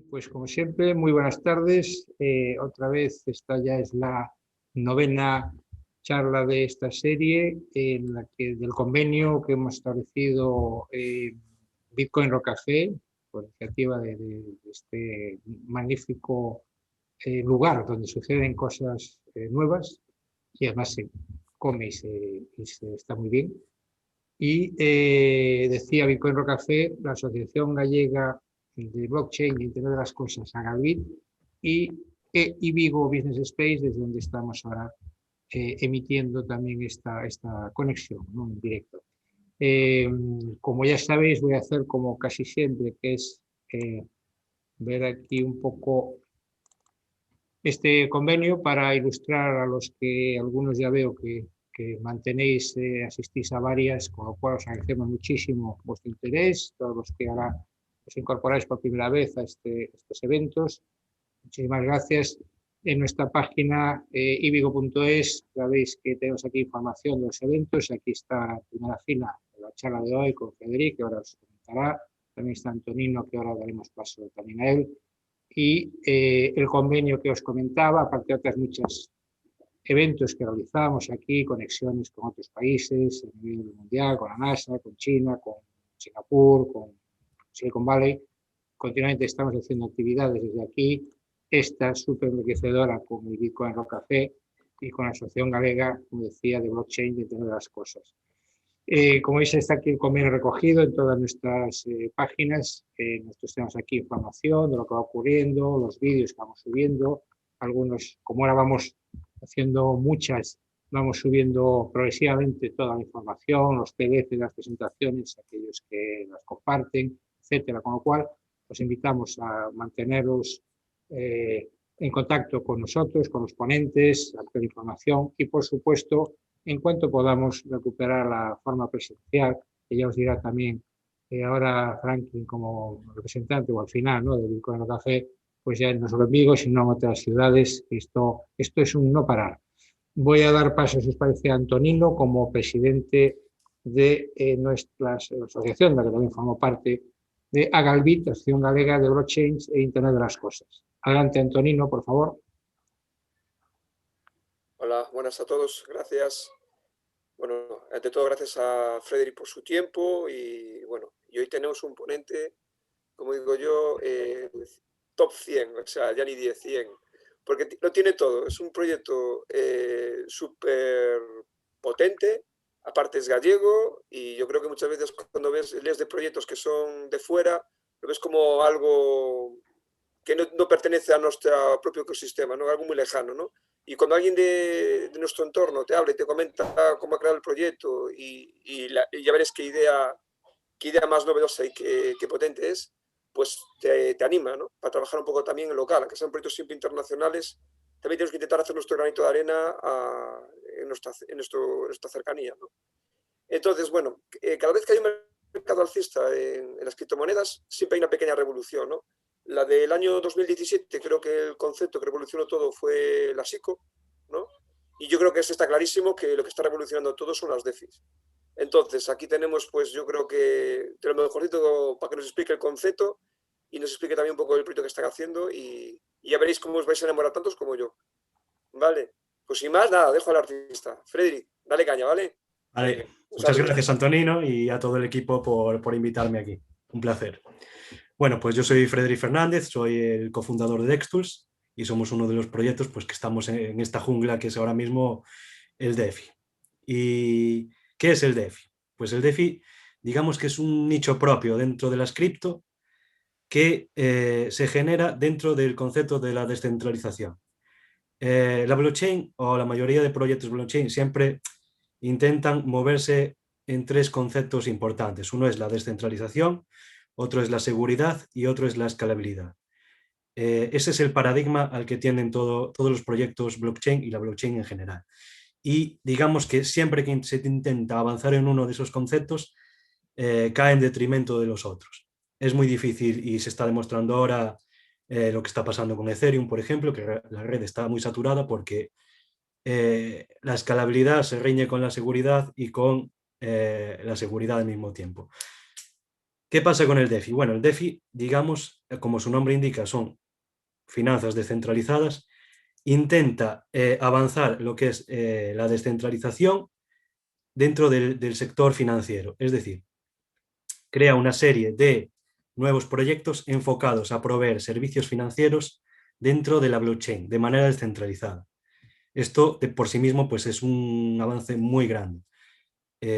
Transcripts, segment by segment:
Pues como siempre, muy buenas tardes. Otra vez esta ya es la novena charla de esta serie en la que del convenio que hemos establecido Bitcoin Rock Café, por iniciativa de este magnífico lugar donde suceden cosas nuevas y además se come y se está muy bien. Y decía Bitcoin Rock Café, la Asociación Gallega de Blockchain y Internet de las Cosas, Agabit, y Vigo Business Space, desde donde estamos ahora emitiendo también esta conexión, ¿no?, en directo. Como ya sabéis, voy a hacer como casi siempre, que es ver aquí un poco este convenio para ilustrar a los que algunos ya veo que mantenéis, asistís a varias, con lo cual os agradecemos muchísimo vuestro interés, todos los que ahora os incorporáis por primera vez a estos eventos. Muchísimas gracias. En nuestra página ibigo.es sabéis que tenemos aquí información de los eventos. Aquí está la primera fila de la charla de hoy con Federico, que ahora os comentará. También está Antonino, que ahora daremos paso también a él. Y el convenio que os comentaba, aparte de otras muchas eventos que realizamos aquí, conexiones con otros países a nivel mundial, con la NASA, con China, con Singapur, con Silicon Valley. Continuamente estamos haciendo actividades desde aquí. Esta súper enriquecedora con el Bitcoin Rock Café y con la Asociación Galega, como decía, de Blockchain y de todas las cosas. Como veis, está aquí el convenio recogido en todas nuestras páginas. Nosotros tenemos aquí información de lo que va ocurriendo, los vídeos que vamos subiendo. Algunos, como ahora vamos haciendo muchas, vamos subiendo progresivamente toda la información, los PDFs, las presentaciones, aquellos que las comparten, etcétera. Con lo cual, os invitamos a manteneros en contacto con nosotros, con los ponentes, a hacer información y, por supuesto, en cuanto podamos recuperar la forma presencial, que ya os dirá también ahora Franklin como representante o al final, ¿no?, de Bitcoin Café, pues ya no solo en Vigo, sino en otras ciudades. Esto es un no parar. Voy a dar paso, si os parece, a Antonino como presidente de nuestra asociación, de la que también formo parte, de Agalbit, Asociación Galega de Blockchain e Internet de las Cosas. Adelante, Antonino, por favor. Hola, buenas a todos, gracias. Bueno, ante todo gracias a Frederic por su tiempo y bueno, y hoy tenemos un ponente, como digo yo, top 100, o sea, ya ni 10, 100, porque lo tiene todo. Es un proyecto súper potente, aparte es gallego y yo creo que muchas veces cuando lees de proyectos que son de fuera, lo ves como algo que no pertenece a nuestro propio ecosistema, ¿no? Algo muy lejano, ¿no? Y cuando alguien de nuestro entorno te habla y te comenta cómo ha creado el proyecto y ya veréis qué idea más novedosa y qué potente es, pues te anima, ¿no?, para trabajar un poco también en local, aunque sean proyectos siempre internacionales, también tenemos que intentar hacer nuestro granito de arena en nuestra cercanía, ¿no? Entonces, bueno, cada vez que hay un mercado alcista en las criptomonedas, siempre hay una pequeña revolución, ¿no? La del año 2017, creo que el concepto que revolucionó todo fue la SICO, ¿no? Y yo creo que está clarísimo que lo que está revolucionando todo son las DeFis. Entonces, aquí tenemos, pues yo creo que de lo mejorcito para que nos explique el concepto y nos explique también un poco el proyecto que están haciendo y ya veréis cómo os vais a enamorar tantos como yo. ¿Vale? Pues sin más, nada, dejo al artista. Frederic, dale caña, ¿vale? Vale, Un muchas saludo. gracias Antonino y a todo el equipo por invitarme aquí. Un placer. Bueno, pues yo soy Frederic Fernández, soy el cofundador de Dextools y somos uno de los proyectos pues, que estamos en esta jungla que es ahora mismo el DeFi. ¿Y qué es el DeFi? Pues el DeFi, digamos que es un nicho propio dentro de las cripto que se genera dentro del concepto de la descentralización. La blockchain o la mayoría de proyectos blockchain siempre intentan moverse en tres conceptos importantes. Uno es la descentralización, otro es la seguridad y otro es la escalabilidad. Ese es el paradigma al que tienden todos los proyectos blockchain y la blockchain en general. Y digamos que siempre que se intenta avanzar en uno de esos conceptos, cae en detrimento de los otros. Es muy difícil y se está demostrando ahora lo que está pasando con Ethereum, por ejemplo, que la red está muy saturada porque la escalabilidad se riñe con la seguridad y con la seguridad al mismo tiempo. ¿Qué pasa con el DeFi? Bueno, el DeFi, digamos, como su nombre indica, son finanzas descentralizadas. Intenta avanzar lo que es la descentralización dentro del sector financiero. Es decir, crea una serie de nuevos proyectos enfocados a proveer servicios financieros dentro de la blockchain de manera descentralizada. Esto por sí mismo pues, es un avance muy grande.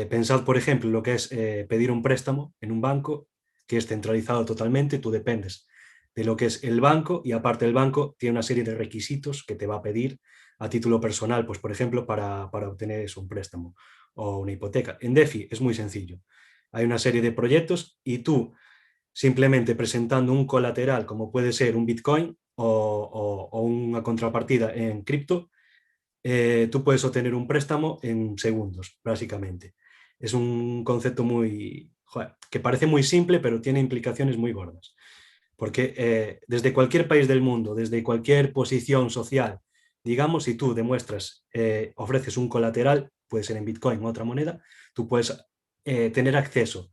Pensad, por ejemplo, lo que es pedir un préstamo en un banco que es centralizado totalmente, tú dependes de lo que es el banco y aparte el banco tiene una serie de requisitos que te va a pedir a título personal, pues por ejemplo, para obtener eso, un préstamo o una hipoteca. En DeFi es muy sencillo. Hay una serie de proyectos y tú simplemente presentando un colateral como puede ser un Bitcoin o una contrapartida en cripto, tú puedes obtener un préstamo en segundos, básicamente. Es un concepto que parece muy simple, pero tiene implicaciones muy gordas. Porque desde cualquier país del mundo, desde cualquier posición social, digamos, si tú demuestras, ofreces un colateral, puede ser en Bitcoin o otra moneda, tú puedes tener acceso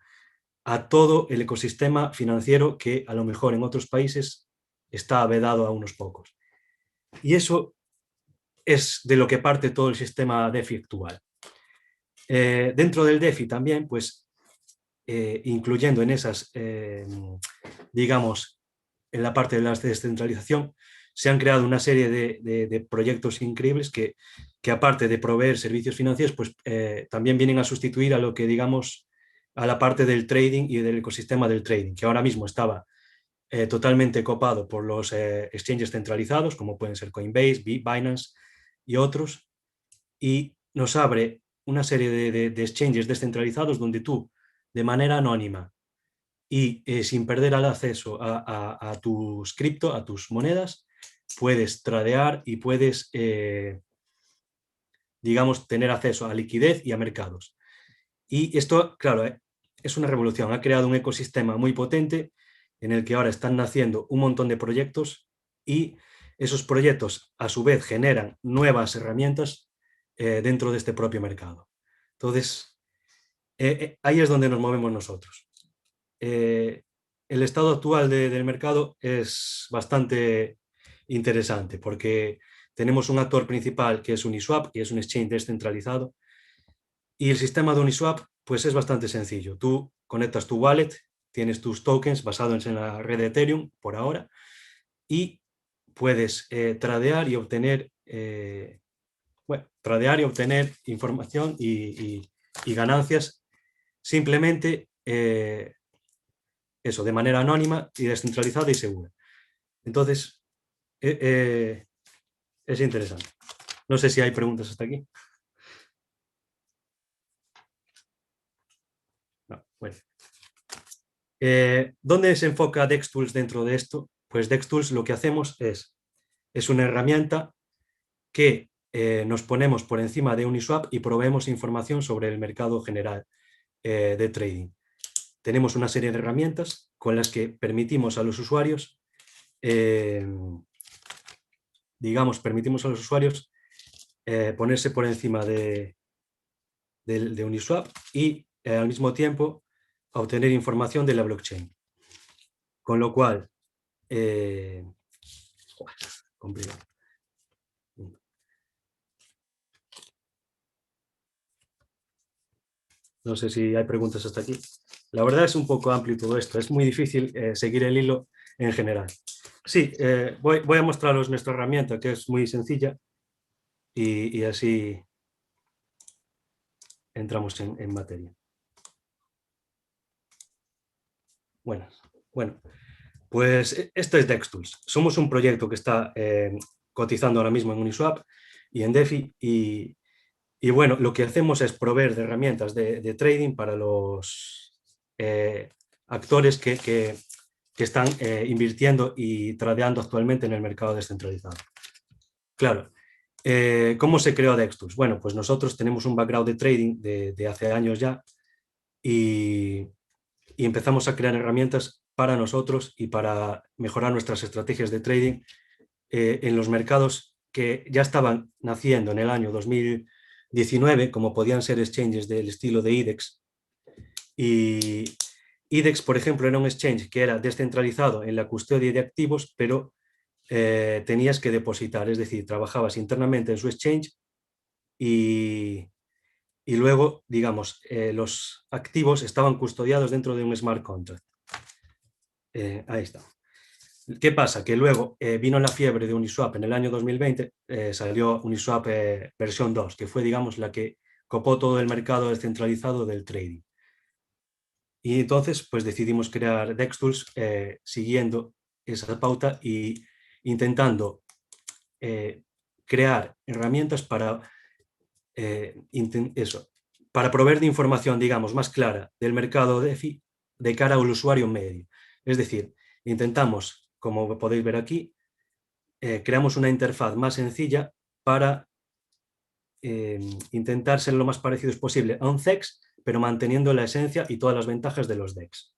a todo el ecosistema financiero que a lo mejor en otros países está vedado a unos pocos. Y eso es de lo que parte todo el sistema DeFi actual. Dentro del DeFi también, pues, incluyendo en esas, digamos, en la parte de la descentralización, se han creado una serie de proyectos increíbles que aparte de proveer servicios financieros, pues también vienen a sustituir a lo que, digamos, a la parte del trading y del ecosistema del trading, que ahora mismo estaba totalmente copado por los exchanges centralizados, como pueden ser Coinbase, Binance y otros, y nos abre una serie de exchanges descentralizados donde tú, de manera anónima y sin perder el acceso a tus cripto, a tus monedas, puedes tradear y puedes, digamos, tener acceso a liquidez y a mercados. Y esto, claro, es una revolución. Ha creado un ecosistema muy potente en el que ahora están naciendo un montón de proyectos y esos proyectos a su vez generan nuevas herramientas dentro de este propio mercado. Entonces, ahí es donde nos movemos nosotros. El estado actual del mercado es bastante interesante porque tenemos un actor principal que es Uniswap, que es un exchange descentralizado, y el sistema de Uniswap pues es bastante sencillo. Tú conectas tu wallet, tienes tus tokens basados en la red de Ethereum por ahora y puedes tradear y obtener información y ganancias simplemente eso, de manera anónima y descentralizada y segura. Entonces, es interesante. No sé si hay preguntas hasta aquí. No, bueno. ¿Dónde se enfoca DexTools dentro de esto? Pues DexTools lo que hacemos es una herramienta que nos ponemos por encima de Uniswap y proveemos información sobre el mercado general de trading. Tenemos una serie de herramientas con las que permitimos a los usuarios, ponerse por encima de Uniswap y al mismo tiempo obtener información de la blockchain. Con lo cual, complicado. No sé si hay preguntas hasta aquí. La verdad es un poco amplio todo esto. Es muy difícil seguir el hilo en general. Sí, voy a mostraros nuestra herramienta, que es muy sencilla, y así entramos en materia. Bueno, pues esto es DexTools. Somos un proyecto que está cotizando ahora mismo en Uniswap y en DeFi, y bueno, lo que hacemos es proveer de herramientas de trading para los actores que están invirtiendo y tradeando actualmente en el mercado descentralizado. Claro, ¿cómo se creó DexTools? Bueno, pues nosotros tenemos un background de trading de hace años ya y empezamos a crear herramientas para nosotros y para mejorar nuestras estrategias de trading en los mercados que ya estaban naciendo en el año 2019, como podían ser exchanges del estilo de IDEX, y IDEX, por ejemplo, era un exchange que era descentralizado en la custodia de activos, pero tenías que depositar, es decir, trabajabas internamente en su exchange y luego, digamos, los activos estaban custodiados dentro de un smart contract. Ahí está. ¿Qué pasa? Que luego vino la fiebre de Uniswap en el año 2020, salió Uniswap versión 2, que fue, digamos, la que copó todo el mercado descentralizado del trading. Y entonces, pues decidimos crear DexTools siguiendo esa pauta y intentando crear herramientas para para proveer de información, digamos, más clara del mercado DeFi de cara al usuario medio. Es decir, intentamos, como podéis ver aquí, creamos una interfaz más sencilla para intentar ser lo más parecidos posible a un CEX, pero manteniendo la esencia y todas las ventajas de los DEX,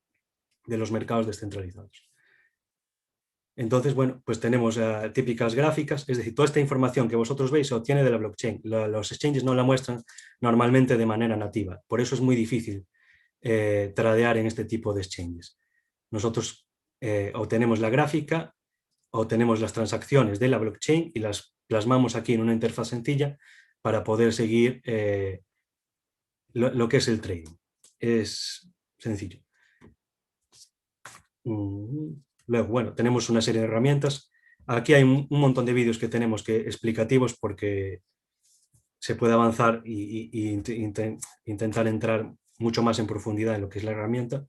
de los mercados descentralizados. Entonces, bueno, pues tenemos típicas gráficas, es decir, toda esta información que vosotros veis se obtiene de la blockchain. Los exchanges no la muestran normalmente de manera nativa, por eso es muy difícil tradear en este tipo de exchanges. Nosotros obtenemos la gráfica, obtenemos las transacciones de la blockchain y las plasmamos aquí en una interfaz sencilla para poder seguir lo que es el trading. Es sencillo. Luego, bueno, tenemos una serie de herramientas. Aquí hay un montón de vídeos que tenemos explicativos porque se puede avanzar y intentar entrar mucho más en profundidad en lo que es la herramienta.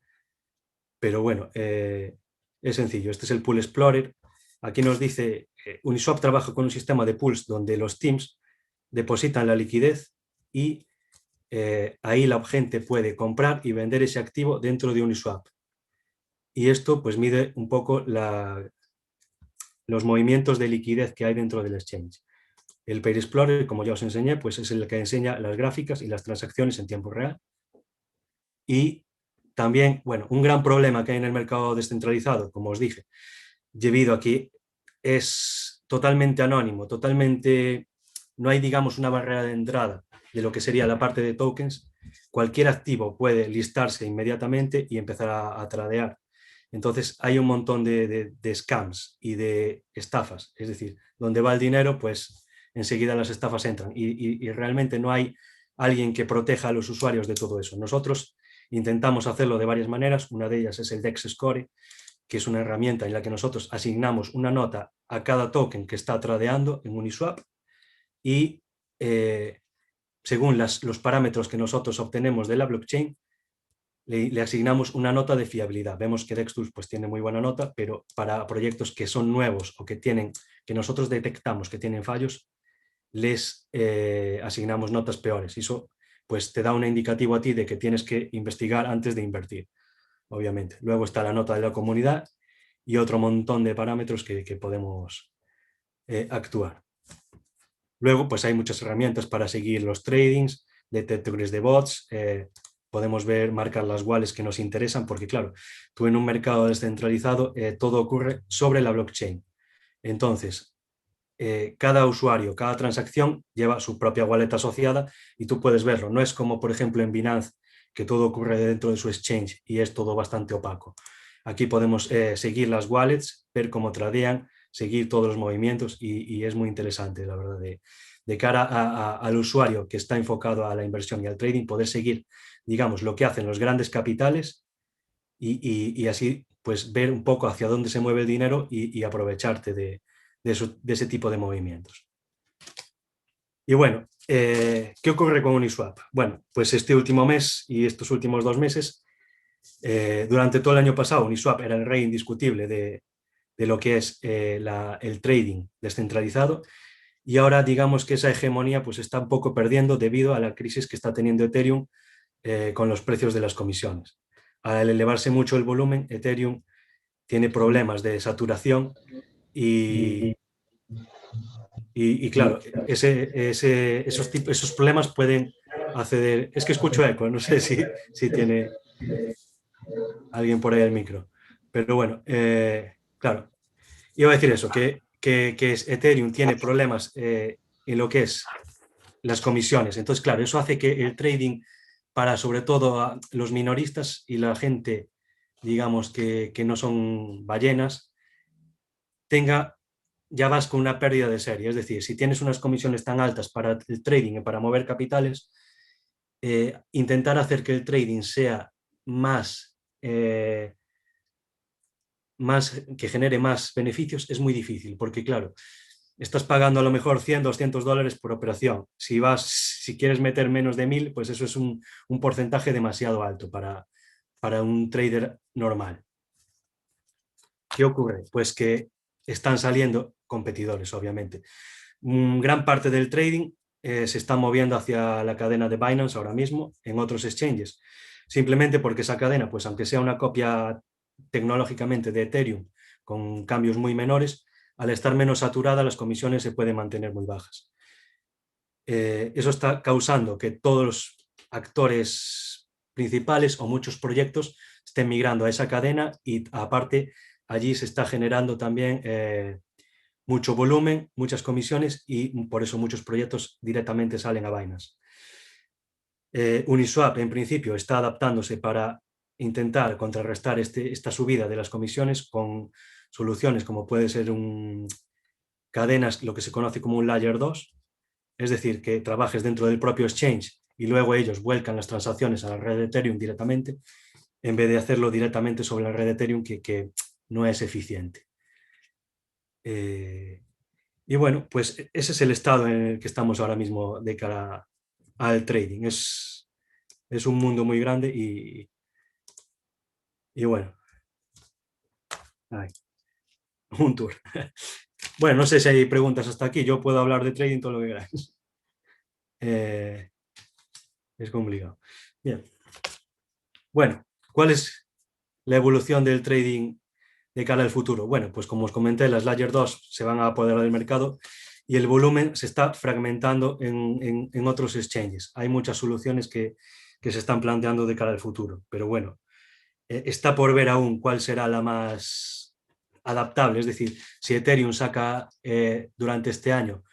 Pero bueno, es sencillo. Este es el Pool Explorer. Aquí nos dice, Uniswap trabaja con un sistema de pools donde los teams depositan la liquidez y ahí la gente puede comprar y vender ese activo dentro de Uniswap. Y esto pues mide un poco los movimientos de liquidez que hay dentro del exchange. El Pair Explorer, como ya os enseñé, pues es el que enseña las gráficas y las transacciones en tiempo real. Y también, bueno, un gran problema que hay en el mercado descentralizado, como os dije, debido a que es totalmente anónimo, no hay, digamos, una barrera de entrada de lo que sería la parte de tokens. Cualquier activo puede listarse inmediatamente y empezar a tradear. Entonces hay un montón de scams y de estafas, es decir, donde va el dinero, pues enseguida las estafas entran y realmente no hay alguien que proteja a los usuarios de todo eso. Nosotros intentamos hacerlo de varias maneras, una de ellas es el DEX Score, que es una herramienta en la que nosotros asignamos una nota a cada token que está tradeando en Uniswap y según los parámetros que nosotros obtenemos de la blockchain, le asignamos una nota de fiabilidad. Vemos que DexTools pues tiene muy buena nota, pero para proyectos que son nuevos o que nosotros detectamos que tienen fallos, les asignamos notas peores. Y eso pues te da un indicativo a ti de que tienes que investigar antes de invertir, obviamente. Luego está la nota de la comunidad y otro montón de parámetros que podemos actuar. Luego pues hay muchas herramientas para seguir los tradings, detectores de bots, podemos marcar las wallets que nos interesan, porque claro, tú en un mercado descentralizado todo ocurre sobre la blockchain. Entonces, cada usuario, cada transacción lleva su propia wallet asociada y tú puedes verlo. No es como, por ejemplo, en Binance, que todo ocurre dentro de su exchange y es todo bastante opaco. Aquí podemos seguir las wallets, ver cómo tradean, seguir todos los movimientos y es muy interesante, la verdad, de cara al usuario que está enfocado a la inversión y al trading, poder seguir, digamos, lo que hacen los grandes capitales y así pues ver un poco hacia dónde se mueve el dinero y aprovecharte de ese tipo de movimientos. Y bueno, ¿qué ocurre con Uniswap? Bueno, pues este último mes y estos últimos 2 meses, durante todo el año pasado, Uniswap era el rey indiscutible de lo que es el trading descentralizado, y ahora digamos que esa hegemonía pues está un poco perdiendo debido a la crisis que está teniendo Ethereum con los precios de las comisiones. Al elevarse mucho el volumen, Ethereum tiene problemas de saturación y claro, esos problemas pueden acceder... Es que escucho eco, no sé si tiene alguien por ahí el micro. Pero bueno, claro, iba a decir eso, que Ethereum tiene problemas en lo que es las comisiones. Entonces, claro, eso hace que el trading para sobre todo a los minoristas y la gente digamos, que no son ballenas, ya vas con una pérdida de serie. Es decir, si tienes unas comisiones tan altas para el trading y para mover capitales, intentar hacer que el trading sea más, que genere más beneficios es muy difícil, porque claro, estás pagando a lo mejor 100, 200 dólares por operación. Si quieres meter menos de 1000, pues eso es un porcentaje demasiado alto para un trader normal. ¿Qué ocurre? Pues que están saliendo competidores, obviamente. Gran parte del trading se está moviendo hacia la cadena de Binance ahora mismo en otros exchanges, simplemente porque esa cadena, pues aunque sea una copia tecnológicamente de Ethereum con cambios muy menores, al estar menos saturada las comisiones se pueden mantener muy bajas. Eso está causando que todos los actores principales o muchos proyectos estén migrando a esa cadena y aparte allí se está generando también mucho volumen, muchas comisiones y por eso muchos proyectos directamente salen a Binance. Uniswap en principio está adaptándose para intentar contrarrestar esta subida de las comisiones con soluciones como puede ser cadenas, lo que se conoce como un Layer 2, es decir, que trabajes dentro del propio exchange y luego ellos vuelcan las transacciones a la red de Ethereum directamente, en vez de hacerlo directamente sobre la red de Ethereum, que no es eficiente. Y bueno, pues ese es el estado en el que estamos ahora mismo de cara al trading. Es un mundo muy grande y bueno, un tour. Bueno, no sé si hay preguntas hasta aquí. Yo puedo hablar de trading todo lo que queráis. Es complicado. Bien. Bueno, ¿cuál es la evolución del trading de cara al futuro? Bueno, pues como os comenté, las Layer 2 se van a apoderar del mercado y el volumen se está fragmentando en otros exchanges. Hay muchas soluciones que se están planteando de cara al futuro, pero bueno, está por ver aún cuál será la más adaptable. Es decir, si Ethereum saca durante este año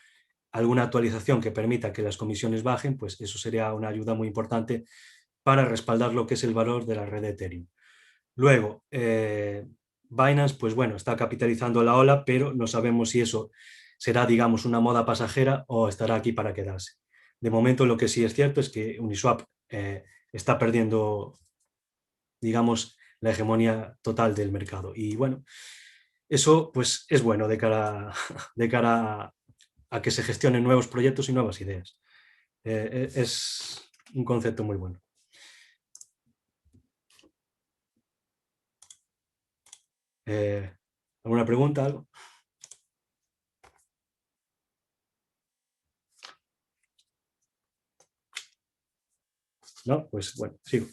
alguna actualización que permita que las comisiones bajen, pues eso sería una ayuda muy importante para respaldar lo que es el valor de la red de Ethereum. Luego, Binance, pues bueno, está capitalizando la ola, pero no sabemos si eso será, digamos, una moda pasajera o estará aquí para quedarse. De momento, lo que sí es cierto es que Uniswap está perdiendo, digamos, la hegemonía total del mercado. Y bueno, eso pues es bueno de cara a que se gestionen nuevos proyectos y nuevas ideas. Es un concepto muy bueno. ¿Alguna pregunta? ¿Algo? ¿No? Pues bueno, sigo.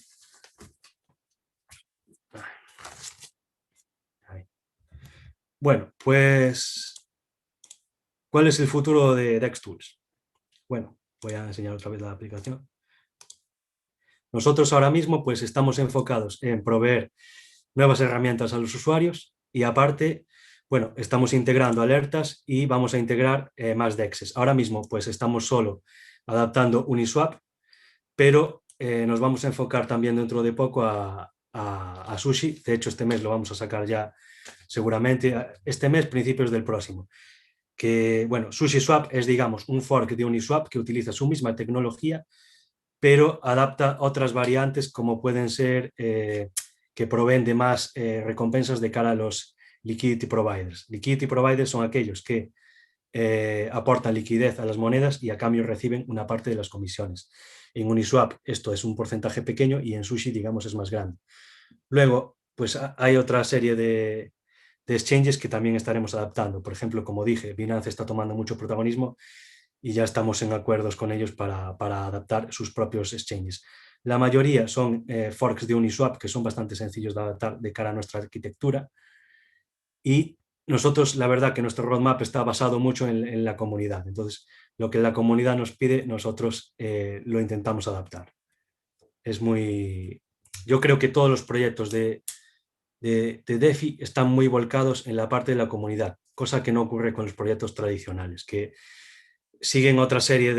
Ahí. Bueno, pues ¿cuál es el futuro de DexTools? Bueno, voy a enseñar otra vez la aplicación. Nosotros ahora mismo pues estamos enfocados en proveer nuevas herramientas a los usuarios y aparte, bueno, estamos integrando alertas y vamos a integrar más DEXs. Ahora mismo pues estamos solo adaptando Uniswap, pero nos vamos a enfocar también dentro de poco a Sushi. De hecho, este mes lo vamos a sacar ya seguramente, este mes, principios del próximo. Que, bueno, SushiSwap es, digamos, un fork de Uniswap que utiliza su misma tecnología, pero adapta otras variantes como pueden ser que proveen de más recompensas de cara a los liquidity providers. Liquidity providers son aquellos que aportan liquidez a las monedas y a cambio reciben una parte de las comisiones. En Uniswap esto es un porcentaje pequeño y en Sushi, digamos, es más grande. Luego, pues hay otra serie de exchanges que también estaremos adaptando. Por ejemplo, como dije, Binance está tomando mucho protagonismo y ya estamos en acuerdos con ellos para adaptar sus propios exchanges. La mayoría son forks de Uniswap que son bastante sencillos de adaptar de cara a nuestra arquitectura y nosotros, la verdad que nuestro roadmap está basado mucho en la comunidad. Entonces, lo que la comunidad nos pide, nosotros lo intentamos adaptar. Yo creo que todos los proyectos de DeFi están muy volcados en la parte de la comunidad, cosa que no ocurre con los proyectos tradicionales, que siguen otra serie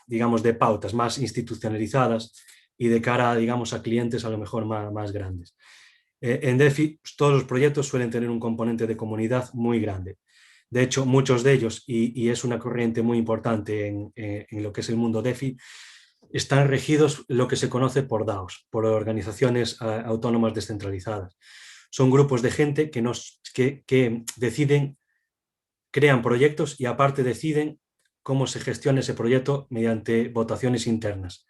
digamos, de pautas más institucionalizadas y de cara, digamos, a clientes a lo mejor más grandes. En DeFi todos los proyectos suelen tener un componente de comunidad muy grande. De hecho, muchos de ellos, y es una corriente muy importante en lo que es el mundo DeFi, están regidos lo que se conoce por DAOs, por organizaciones autónomas descentralizadas. Son grupos de gente que deciden, crean proyectos y aparte deciden cómo se gestiona ese proyecto mediante votaciones internas,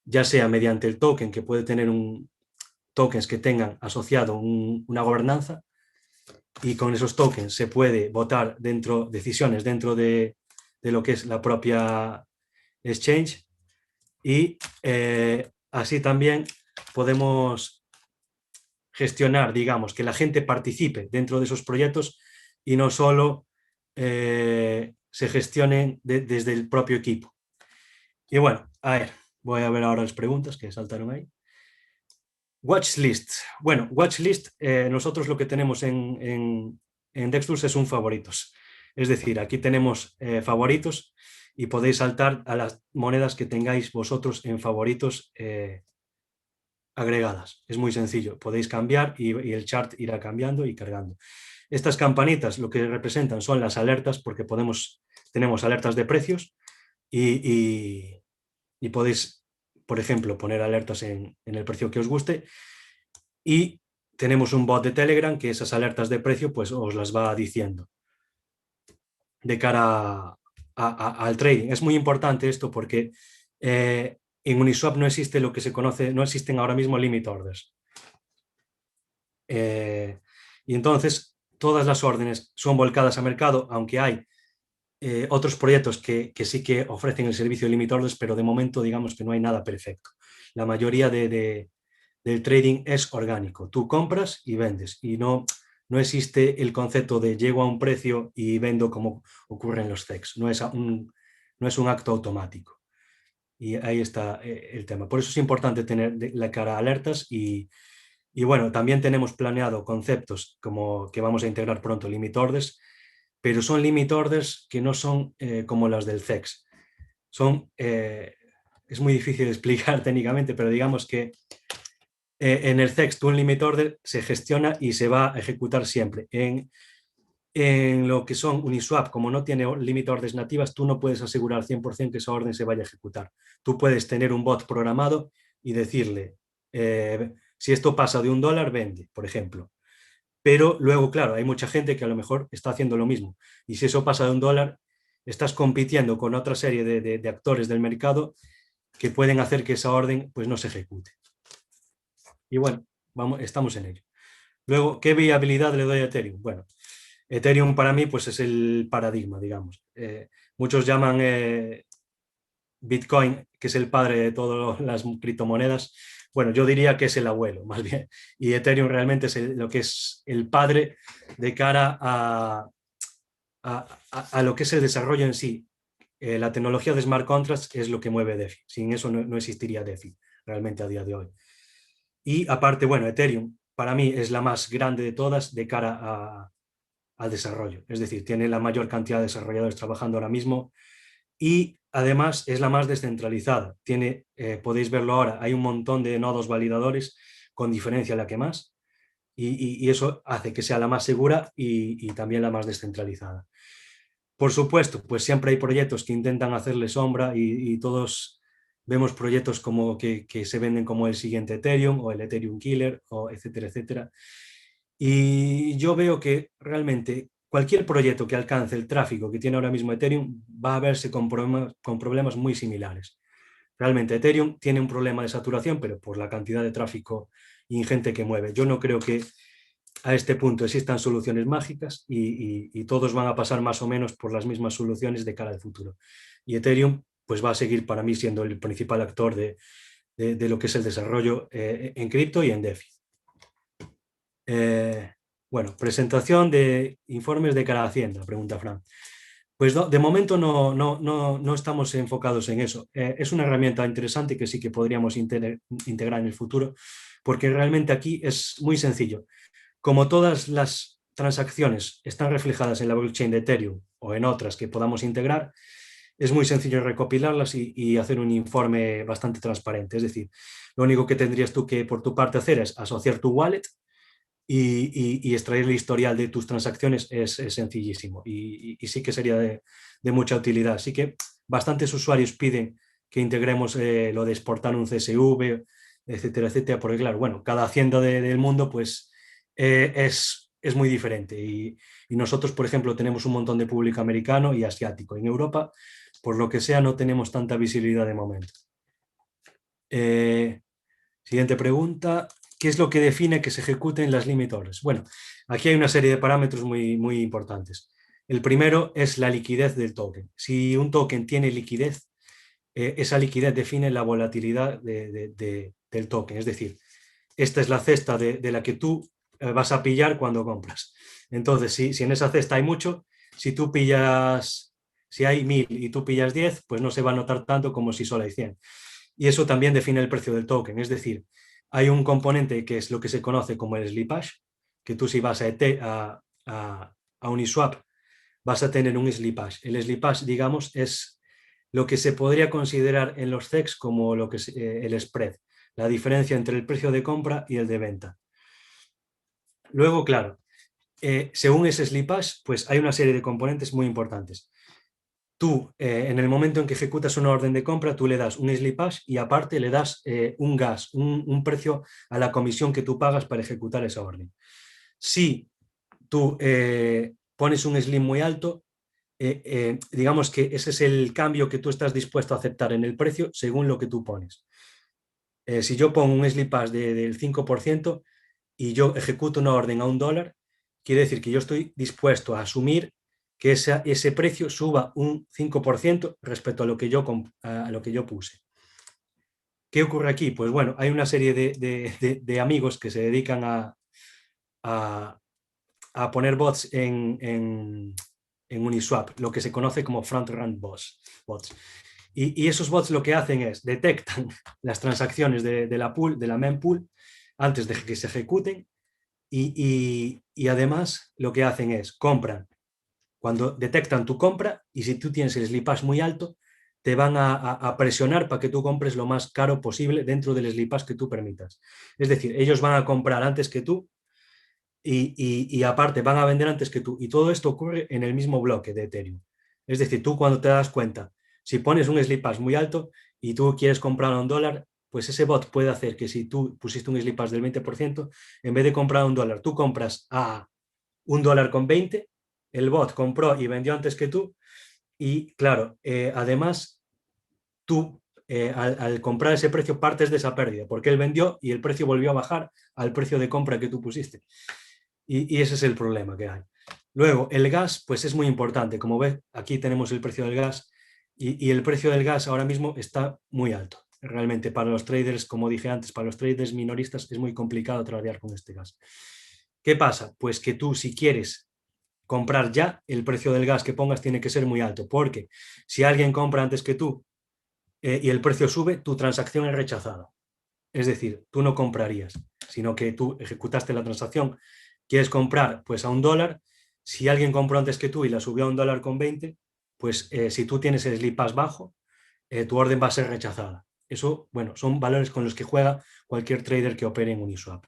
ya sea mediante el token, que puede tener tokens que tengan asociado una gobernanza, y con esos tokens se puede votar decisiones dentro de lo que es la propia exchange, y así también podemos gestionar, digamos, que la gente participe dentro de esos proyectos y no solo se gestionen desde el propio equipo. Y bueno, a ver, voy a ver ahora las preguntas que saltaron ahí. Watchlist. Bueno, watchlist, nosotros lo que tenemos en Dextools es un favoritos. Es decir, aquí tenemos favoritos y podéis saltar a las monedas que tengáis vosotros en favoritos agregadas. Es muy sencillo, podéis cambiar y el chart irá cambiando y cargando. Estas campanitas lo que representan son las alertas, porque tenemos alertas de precios y podéis, por ejemplo, poner alertas en el precio que os guste, y tenemos un bot de Telegram que esas alertas de precio pues os las va diciendo de cara al trading. Es muy importante esto porque en Uniswap no existe lo que se conoce, no existen ahora mismo limit orders. Y entonces todas las órdenes son volcadas a mercado, aunque hay otros proyectos que sí que ofrecen el servicio de limit orders, pero de momento digamos que no hay nada perfecto. La mayoría del trading es orgánico. Tú compras y vendes y no existe el concepto de llego a un precio y vendo como ocurre en los CEX. No es un acto automático. Y ahí está el tema. Por eso es importante tener la cara alertas y bueno, también tenemos planeado conceptos como que vamos a integrar pronto limit orders, pero son limit orders que no son como las del CEX. Es muy difícil de explicar técnicamente, pero digamos que en el CEX tú un limit order se gestiona y se va a ejecutar siempre. En lo que son Uniswap, como no tiene limit orders nativas, tú no puedes asegurar 100% que esa orden se vaya a ejecutar. Tú puedes tener un bot programado y decirle, si esto pasa de $1, vende, por ejemplo. Pero luego, claro, hay mucha gente que a lo mejor está haciendo lo mismo. Y si eso pasa de $1, estás compitiendo con otra serie de actores del mercado que pueden hacer que esa orden pues, no se ejecute. Y bueno, estamos en ello. Luego, ¿qué viabilidad le doy a Ethereum? Bueno, Ethereum para mí pues, es el paradigma, digamos. Muchos llaman Bitcoin, que es el padre de todas las criptomonedas. Bueno, yo diría que es el abuelo, más bien. Y Ethereum realmente es lo que es el padre de cara a lo que es el desarrollo en sí. La tecnología de smart contracts es lo que mueve DeFi. Sin eso no existiría DeFi realmente a día de hoy. Y aparte, bueno, Ethereum para mí es la más grande de todas de cara al desarrollo. Es decir, tiene la mayor cantidad de desarrolladores trabajando ahora mismo y además es la más descentralizada. Podéis verlo ahora, hay un montón de nodos validadores, con diferencia la que más, y eso hace que sea la más segura y también la más descentralizada. Por supuesto, pues siempre hay proyectos que intentan hacerle sombra y todos vemos proyectos como que se venden como el siguiente Ethereum o el Ethereum Killer, o etcétera, etcétera. Y yo veo que realmente cualquier proyecto que alcance el tráfico que tiene ahora mismo Ethereum va a verse con problemas muy similares. Realmente Ethereum tiene un problema de saturación, pero por la cantidad de tráfico ingente que mueve. Yo no creo que a este punto existan soluciones mágicas y todos van a pasar más o menos por las mismas soluciones de cara al futuro. Y Ethereum pues va a seguir para mí siendo el principal actor de lo que es el desarrollo en cripto y en DeFi. Bueno, presentación de informes de cara a Hacienda, pregunta Fran. Pues de momento no estamos enfocados en eso. Es una herramienta interesante que sí que podríamos integrar en el futuro, porque realmente aquí es muy sencillo. Como todas las transacciones están reflejadas en la blockchain de Ethereum o en otras que podamos integrar, es muy sencillo recopilarlas y hacer un informe bastante transparente. Es decir, lo único que tendrías tú que por tu parte hacer es asociar tu wallet y extraer el historial de tus transacciones es sencillísimo y sí que sería de mucha utilidad. Así que bastantes usuarios piden que integremos lo de exportar un CSV, etcétera, etcétera, porque claro, bueno, cada hacienda del mundo pues es muy diferente y nosotros, por ejemplo, tenemos un montón de público americano y asiático. En Europa, por lo que sea, no tenemos tanta visibilidad de momento. Siguiente pregunta. ¿Qué es lo que define que se ejecuten las limit orders? Bueno, aquí hay una serie de parámetros muy importantes. El primero es la liquidez del token. Si un token tiene liquidez, esa liquidez define la volatilidad del token. Es decir, esta es la cesta de la que tú vas a pillar cuando compras. Entonces, si en esa cesta hay mucho, si hay 1000 y tú pillas 10, pues no se va a notar tanto como si solo hay 100. Y eso también define el precio del token. Es decir, hay un componente que es lo que se conoce como el slippage, que tú si vas a Uniswap vas a tener un slippage. El slippage, digamos, es lo que se podría considerar en los CEX como lo que es, el spread, la diferencia entre el precio de compra y el de venta. Luego, claro, según ese slippage, pues hay una serie de componentes muy importantes. Tú, en el momento en que ejecutas una orden de compra, tú le das un slippage y aparte le das un gas, un precio a la comisión que tú pagas para ejecutar esa orden. Si tú pones un slim muy alto, digamos que ese es el cambio que tú estás dispuesto a aceptar en el precio según lo que tú pones. Si yo pongo un slippage del 5% y yo ejecuto una orden a $1, quiere decir que yo estoy dispuesto a asumir que ese precio suba un 5% respecto a lo que yo puse. ¿Qué ocurre aquí? Pues bueno, hay una serie de amigos que se dedican a poner bots en Uniswap, lo que se conoce como front-run bots. Y esos bots lo que hacen es detectan las transacciones de la mempool antes de que se ejecuten y además lo que hacen es compran. Cuando detectan tu compra y si tú tienes el slippage muy alto, te van a presionar para que tú compres lo más caro posible dentro del slippage que tú permitas. Es decir, ellos van a comprar antes que tú y aparte van a vender antes que tú. Y todo esto ocurre en el mismo bloque de Ethereum. Es decir, tú cuando te das cuenta, si pones un slippage muy alto y tú quieres comprar a $1, pues ese bot puede hacer que si tú pusiste un slippage del 20%, en vez de comprar a $1, tú compras a $1.20, el bot compró y vendió antes que tú y claro, además tú al comprar ese precio partes de esa pérdida porque él vendió y el precio volvió a bajar al precio de compra que tú pusiste y ese es el problema que hay. Luego, el gas pues es muy importante, como ves aquí tenemos el precio del gas y el precio del gas ahora mismo está muy alto. Realmente para los traders, como dije antes, para los traders minoristas es muy complicado tradear con este gas. ¿Qué pasa? Pues que tú si quieres comprar ya, el precio del gas que pongas tiene que ser muy alto, porque si alguien compra antes que tú y el precio sube, tu transacción es rechazada. Es decir, tú no comprarías, sino que tú ejecutaste la transacción, quieres comprar pues a $1, si alguien compró antes que tú y la subió a $1.20, pues si tú tienes el slippage bajo, tu orden va a ser rechazada. Eso, bueno, son valores con los que juega cualquier trader que opere en Uniswap.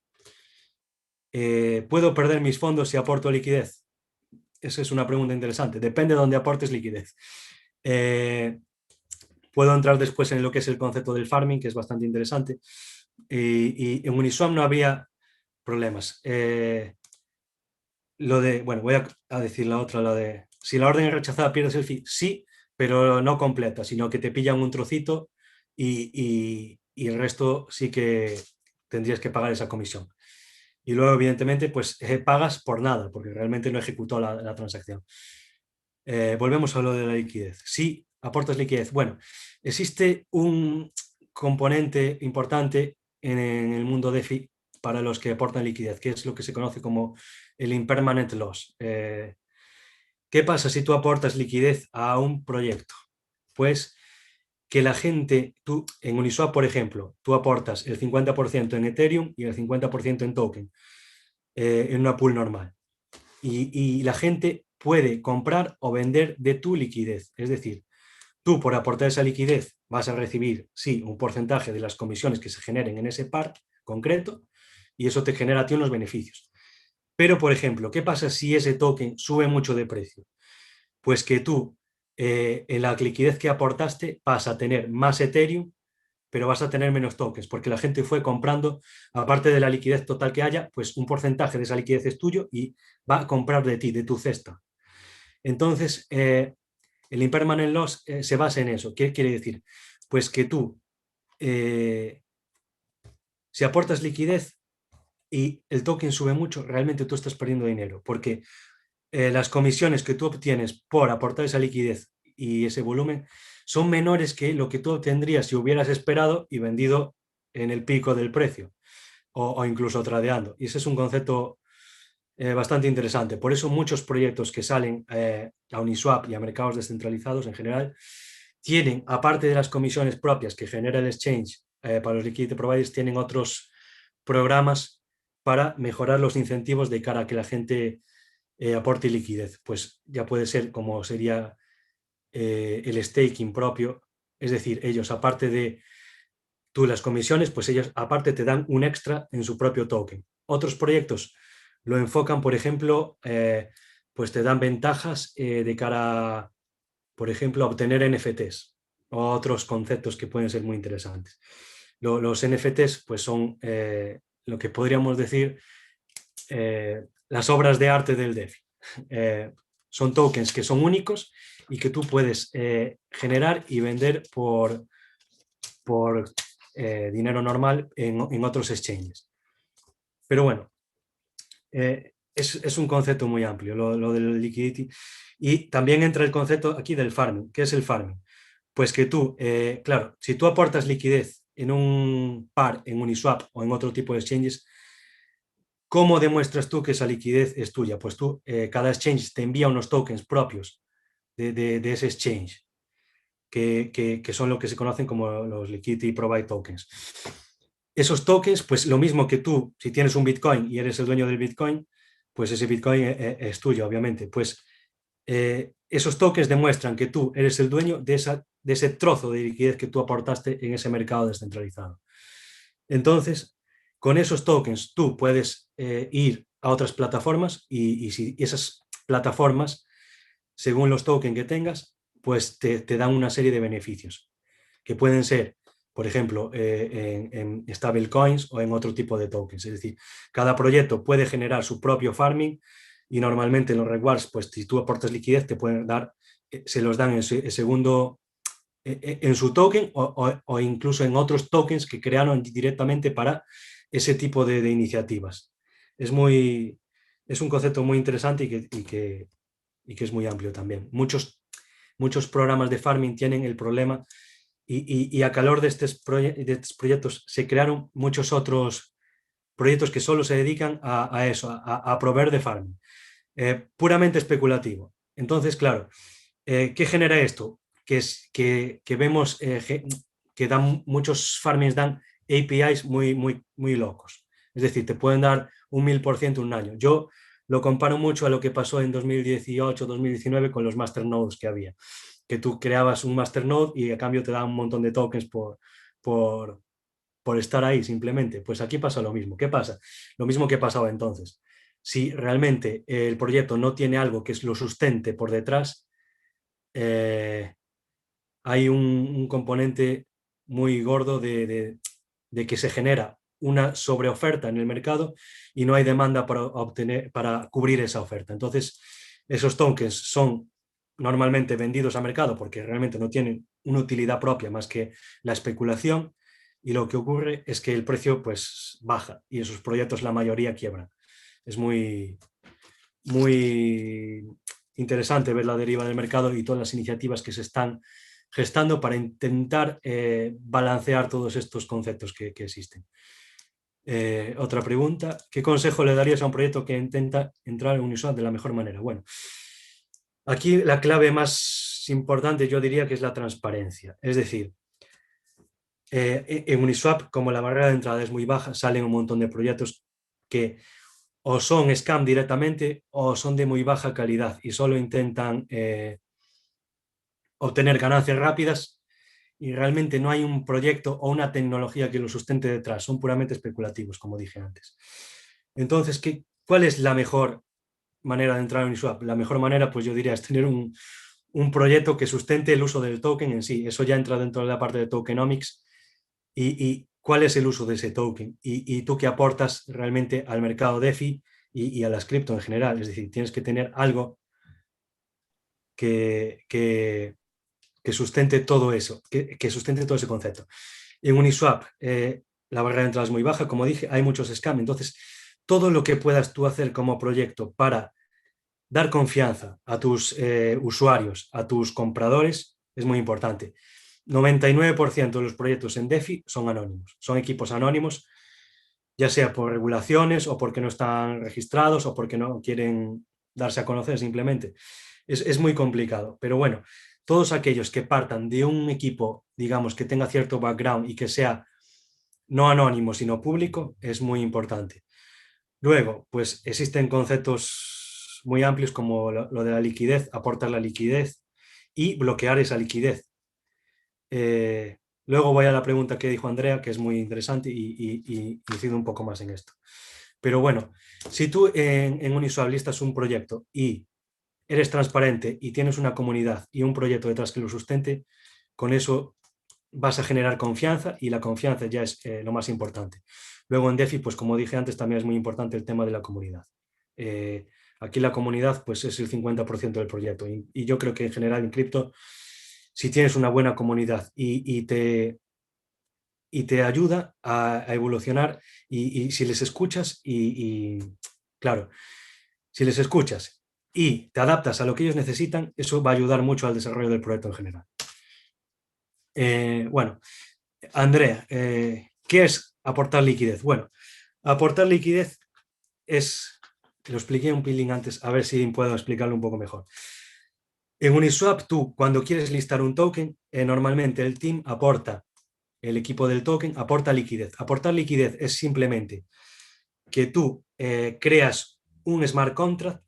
¿Puedo perder mis fondos si aporto liquidez? Esa es una pregunta interesante. Depende de dónde aportes liquidez. Puedo entrar después en lo que es el concepto del farming, que es bastante interesante. Y en Uniswap no había problemas. Voy a decir la otra, la de si la orden es rechazada pierdes el fee. Sí, pero no completa, sino que te pillan un trocito y el resto sí que tendrías que pagar esa comisión. Y luego, evidentemente, pues pagas por nada, porque realmente no ejecutó la transacción. Volvemos a lo de la liquidez. Sí, aportas liquidez. Bueno, existe un componente importante en el mundo DeFi para los que aportan liquidez, que es lo que se conoce como el impermanent loss. ¿Qué pasa si tú aportas liquidez a un proyecto? Pues que la gente, tú en Uniswap, por ejemplo, tú aportas el 50% en Ethereum y el 50% en token, en una pool normal. Y la gente puede comprar o vender de tu liquidez. Es decir, tú por aportar esa liquidez vas a recibir, sí, un porcentaje de las comisiones que se generen en ese par concreto y eso te genera a ti unos beneficios. Pero, por ejemplo, ¿qué pasa si ese token sube mucho de precio? Pues que tú, en la liquidez que aportaste, vas a tener más Ethereum, pero vas a tener menos tokens, porque la gente fue comprando, aparte de la liquidez total que haya, pues un porcentaje de esa liquidez es tuyo y va a comprar de ti, de tu cesta. Entonces, el impermanent loss se basa en eso. ¿Qué quiere decir? Pues que tú, si aportas liquidez y el token sube mucho, realmente tú estás perdiendo dinero, porque las comisiones que tú obtienes por aportar esa liquidez y ese volumen son menores que lo que tú obtendrías si hubieras esperado y vendido en el pico del precio o incluso tradeando. Y ese es un concepto bastante interesante. Por eso muchos proyectos que salen a Uniswap y a mercados descentralizados en general tienen, aparte de las comisiones propias que genera el exchange para los liquidity providers, tienen otros programas para mejorar los incentivos de cara a que la gente aporte liquidez. Pues ya puede ser como sería el staking propio, es decir, ellos aparte de tú las comisiones, pues ellos aparte te dan un extra en su propio token. Otros proyectos lo enfocan, por ejemplo, pues te dan ventajas de cara, por ejemplo, a obtener NFTs o otros conceptos que pueden ser muy interesantes. Los NFTs pues son lo que podríamos decir las obras de arte del DeFi. Son tokens que son únicos y que tú puedes generar y vender por dinero normal en otros exchanges. Pero bueno, es un concepto muy amplio, lo del liquidity. Y también entra el concepto aquí del farming. ¿Qué es el farming? Pues que tú, claro, si tú aportas liquidez en un par, en Uniswap o en otro tipo de exchanges, ¿cómo demuestras tú que esa liquidez es tuya? Pues tú, cada exchange te envía unos tokens propios de ese exchange, que son lo que se conocen como los Liquidity Provide Tokens. Esos tokens, pues lo mismo que tú, si tienes un Bitcoin y eres el dueño del Bitcoin, pues ese Bitcoin es tuyo, obviamente. Pues esos tokens demuestran que tú eres el dueño de ese trozo de liquidez que tú aportaste en ese mercado descentralizado. Entonces, con esos tokens tú puedes ir a otras plataformas y si esas plataformas, según los tokens que tengas, pues te dan una serie de beneficios, que pueden ser, por ejemplo, en stablecoins o en otro tipo de tokens. Es decir, cada proyecto puede generar su propio farming y normalmente en los rewards, pues si tú aportas liquidez, te pueden dar, se los dan en segundo en su token o incluso en otros tokens que crearon directamente para ese tipo de iniciativas. Es un concepto muy interesante y que es muy amplio también. Muchos programas de farming tienen el problema y a calor de estos proyectos se crearon muchos otros proyectos que solo se dedican a eso, a proveer de farming. Puramente especulativo. Entonces, claro, ¿qué genera esto? Que vemos que dan muchos farmings dan APIs muy locos. Es decir, te pueden dar un 1000% un año. Yo lo comparo mucho a lo que pasó en 2018-2019 con los masternodes que había. Que tú creabas un masternode y a cambio te daban un montón de tokens por estar ahí simplemente. Pues aquí pasa lo mismo. ¿Qué pasa? Lo mismo que pasaba entonces. Si realmente el proyecto no tiene algo que lo sustente por detrás, hay un componente muy gordo de que se genera una sobreoferta en el mercado y no hay demanda para cubrir esa oferta. Entonces, esos tokens son normalmente vendidos a mercado porque realmente no tienen una utilidad propia más que la especulación y lo que ocurre es que el precio pues baja y esos proyectos la mayoría quiebran. Es muy interesante ver la deriva del mercado y todas las iniciativas que se están gestando para intentar balancear todos estos conceptos que existen. Otra pregunta, ¿qué consejo le darías a un proyecto que intenta entrar en Uniswap de la mejor manera? Bueno, aquí la clave más importante yo diría que es la transparencia. Es decir, en Uniswap, como la barrera de entrada es muy baja, salen un montón de proyectos que o son scam directamente o son de muy baja calidad y solo intentan obtener ganancias rápidas y realmente no hay un proyecto o una tecnología que lo sustente detrás, son puramente especulativos, como dije antes. Entonces, ¿Cuál es la mejor manera de entrar en Uniswap? La mejor manera, pues yo diría, es tener un proyecto que sustente el uso del token en sí. Eso ya entra dentro de la parte de tokenomics. Y cuál es el uso de ese token y tú qué aportas realmente al mercado DeFi y a las cripto en general. Es decir, tienes que tener algo que sustente todo eso, que sustente todo ese concepto. En Uniswap, la barrera de entrada es muy baja, como dije, hay muchos scams. Entonces, todo lo que puedas tú hacer como proyecto para dar confianza a tus usuarios, a tus compradores, es muy importante. 99% de los proyectos en DeFi son anónimos, son equipos anónimos, ya sea por regulaciones o porque no están registrados o porque no quieren darse a conocer simplemente. Es muy complicado, pero bueno, todos aquellos que partan de un equipo, digamos, que tenga cierto background y que sea no anónimo, sino público, es muy importante. Luego, pues existen conceptos muy amplios como lo de la liquidez, aportar la liquidez y bloquear esa liquidez. Luego voy a la pregunta que dijo Andrea, que es muy interesante y incido un poco más en esto. Pero bueno, si tú en Uniswap listas un proyecto y eres transparente y tienes una comunidad y un proyecto detrás que lo sustente, con eso vas a generar confianza y la confianza ya es lo más importante. Luego en DeFi, pues como dije antes, también es muy importante el tema de la comunidad. Aquí la comunidad pues es el 50% del proyecto y yo creo que en general en cripto, si tienes una buena comunidad y te ayuda a evolucionar y si les escuchas claro, si les escuchas y te adaptas a lo que ellos necesitan, eso va a ayudar mucho al desarrollo del proyecto en general. Bueno, Andrea, ¿qué es aportar liquidez? Bueno, aportar liquidez es, lo expliqué un pelín antes, a ver si puedo explicarlo un poco mejor. En Uniswap, tú cuando quieres listar un token, normalmente el team aporta, el equipo del token aporta liquidez. Aportar liquidez es simplemente que tú creas un smart contract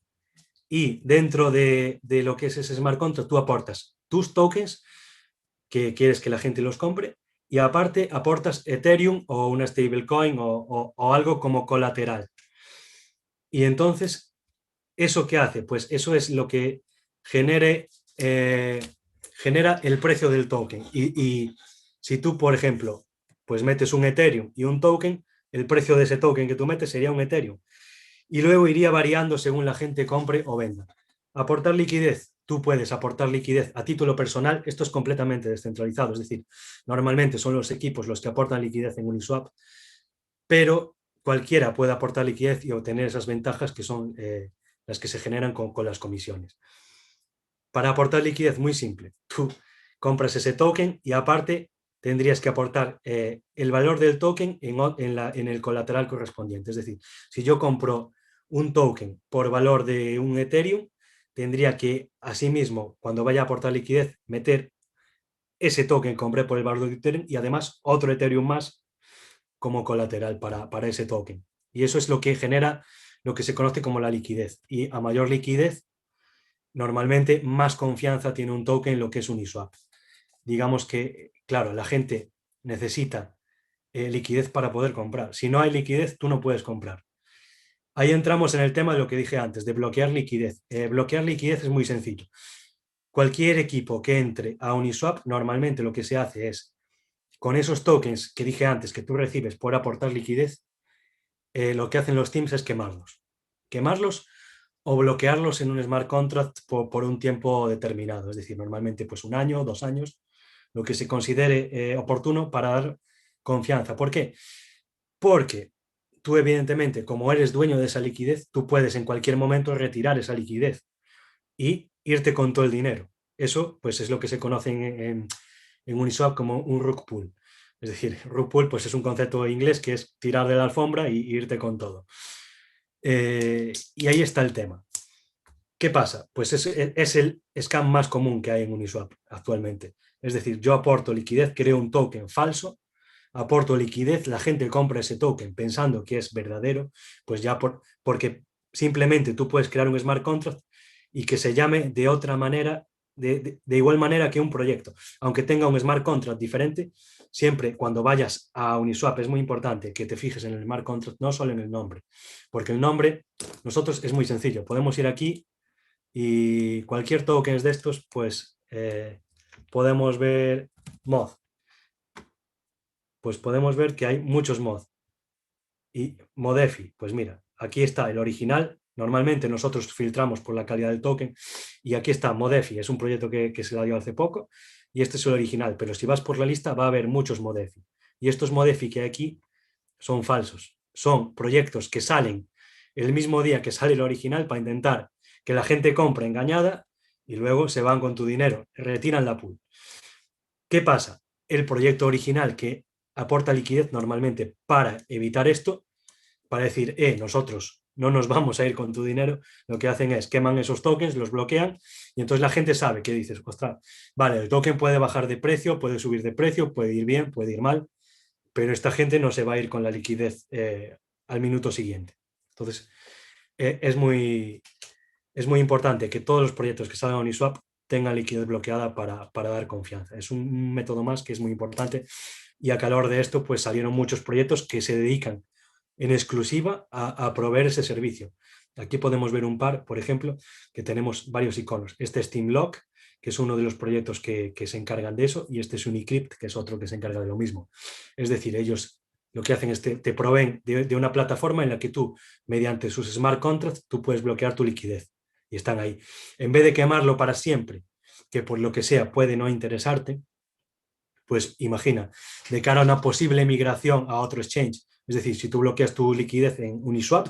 y dentro de lo que es ese smart contract tú aportas tus tokens que quieres que la gente los compre y aparte aportas Ethereum o una stablecoin o algo como colateral. Y entonces, ¿eso qué hace? Pues eso es lo que genera el precio del token. Y si tú, por ejemplo, pues metes un Ethereum y un token, el precio de ese token que tú metes sería un Ethereum. Y luego iría variando según la gente compre o venda. Aportar liquidez. Tú puedes aportar liquidez a título personal. Esto es completamente descentralizado. Es decir, normalmente son los equipos los que aportan liquidez en Uniswap, pero cualquiera puede aportar liquidez y obtener esas ventajas que son las que se generan con las comisiones. Para aportar liquidez, muy simple. Tú compras ese token y aparte tendrías que aportar el valor del token en el colateral correspondiente. Es decir, si yo compro un token por valor de un Ethereum, tendría que, asimismo, cuando vaya a aportar liquidez, meter ese token que compré por el valor de Ethereum y además otro Ethereum más como colateral para ese token. Y eso es lo que genera lo que se conoce como la liquidez. Y a mayor liquidez, normalmente más confianza tiene un token en lo que es Uniswap. Digamos que, claro, la gente necesita liquidez para poder comprar. Si no hay liquidez, tú no puedes comprar. Ahí entramos en el tema de lo que dije antes, de bloquear liquidez. Bloquear liquidez es muy sencillo. Cualquier equipo que entre a Uniswap, normalmente lo que se hace es, con esos tokens que dije antes que tú recibes por aportar liquidez, lo que hacen los teams es quemarlos. Quemarlos o bloquearlos en un smart contract por un tiempo determinado. Es decir, normalmente pues 1 año, 2 años, lo que se considere oportuno para dar confianza. ¿Por qué? Porque tú, evidentemente, como eres dueño de esa liquidez, tú puedes en cualquier momento retirar esa liquidez y irte con todo el dinero. Eso pues es lo que se conoce en Uniswap como un rug pull. Es decir, rug pull pues es un concepto inglés que es tirar de la alfombra y irte con todo. Y ahí está el tema. ¿Qué pasa? Pues es el scam más común que hay en Uniswap actualmente. Es decir, yo aporto liquidez, creo un token falso, aporto liquidez, la gente compra ese token pensando que es verdadero, pues ya porque simplemente tú puedes crear un smart contract y que se llame de otra manera de igual manera que un proyecto. Aunque tenga un smart contract diferente, siempre cuando vayas a Uniswap es muy importante que te fijes en el smart contract, no solo en el nombre, porque el nombre, nosotros es muy sencillo, podemos ir aquí y cualquier token de estos, pues podemos ver mod. Pues podemos ver que hay muchos mods. Y Modefi, pues mira, aquí está el original. Normalmente nosotros filtramos por la calidad del token y aquí está Modefi, es un proyecto que se la dio hace poco y este es el original, pero si vas por la lista va a haber muchos Modefi y estos Modefi que hay aquí son falsos, son proyectos que salen el mismo día que sale el original para intentar que la gente compre engañada y luego se van con tu dinero, retiran la pool. ¿Qué pasa? El proyecto original que aporta liquidez normalmente para evitar esto, para decir, nosotros no nos vamos a ir con tu dinero, lo que hacen es queman esos tokens, los bloquean y entonces la gente sabe que dices, ostras, vale, el token puede bajar de precio, puede subir de precio, puede ir bien, puede ir mal, pero esta gente no se va a ir con la liquidez al minuto siguiente. Entonces, es muy importante que todos los proyectos que salgan a Uniswap tengan liquidez bloqueada para dar confianza. Es un método más que es muy importante y a calor de esto pues salieron muchos proyectos que se dedican en exclusiva a proveer ese servicio. Aquí podemos ver un par, por ejemplo, que tenemos varios iconos. Este es TeamLock, que es uno de los proyectos que se encargan de eso, y este es Unicrypt, que es otro que se encarga de lo mismo. Es decir, ellos lo que hacen es te proveen de una plataforma en la que tú, mediante sus smart contracts, tú puedes bloquear tu liquidez. Y están ahí. En vez de quemarlo para siempre, que por lo que sea puede no interesarte, pues imagina, de cara a una posible migración a otro exchange, es decir, si tú bloqueas tu liquidez en Uniswap,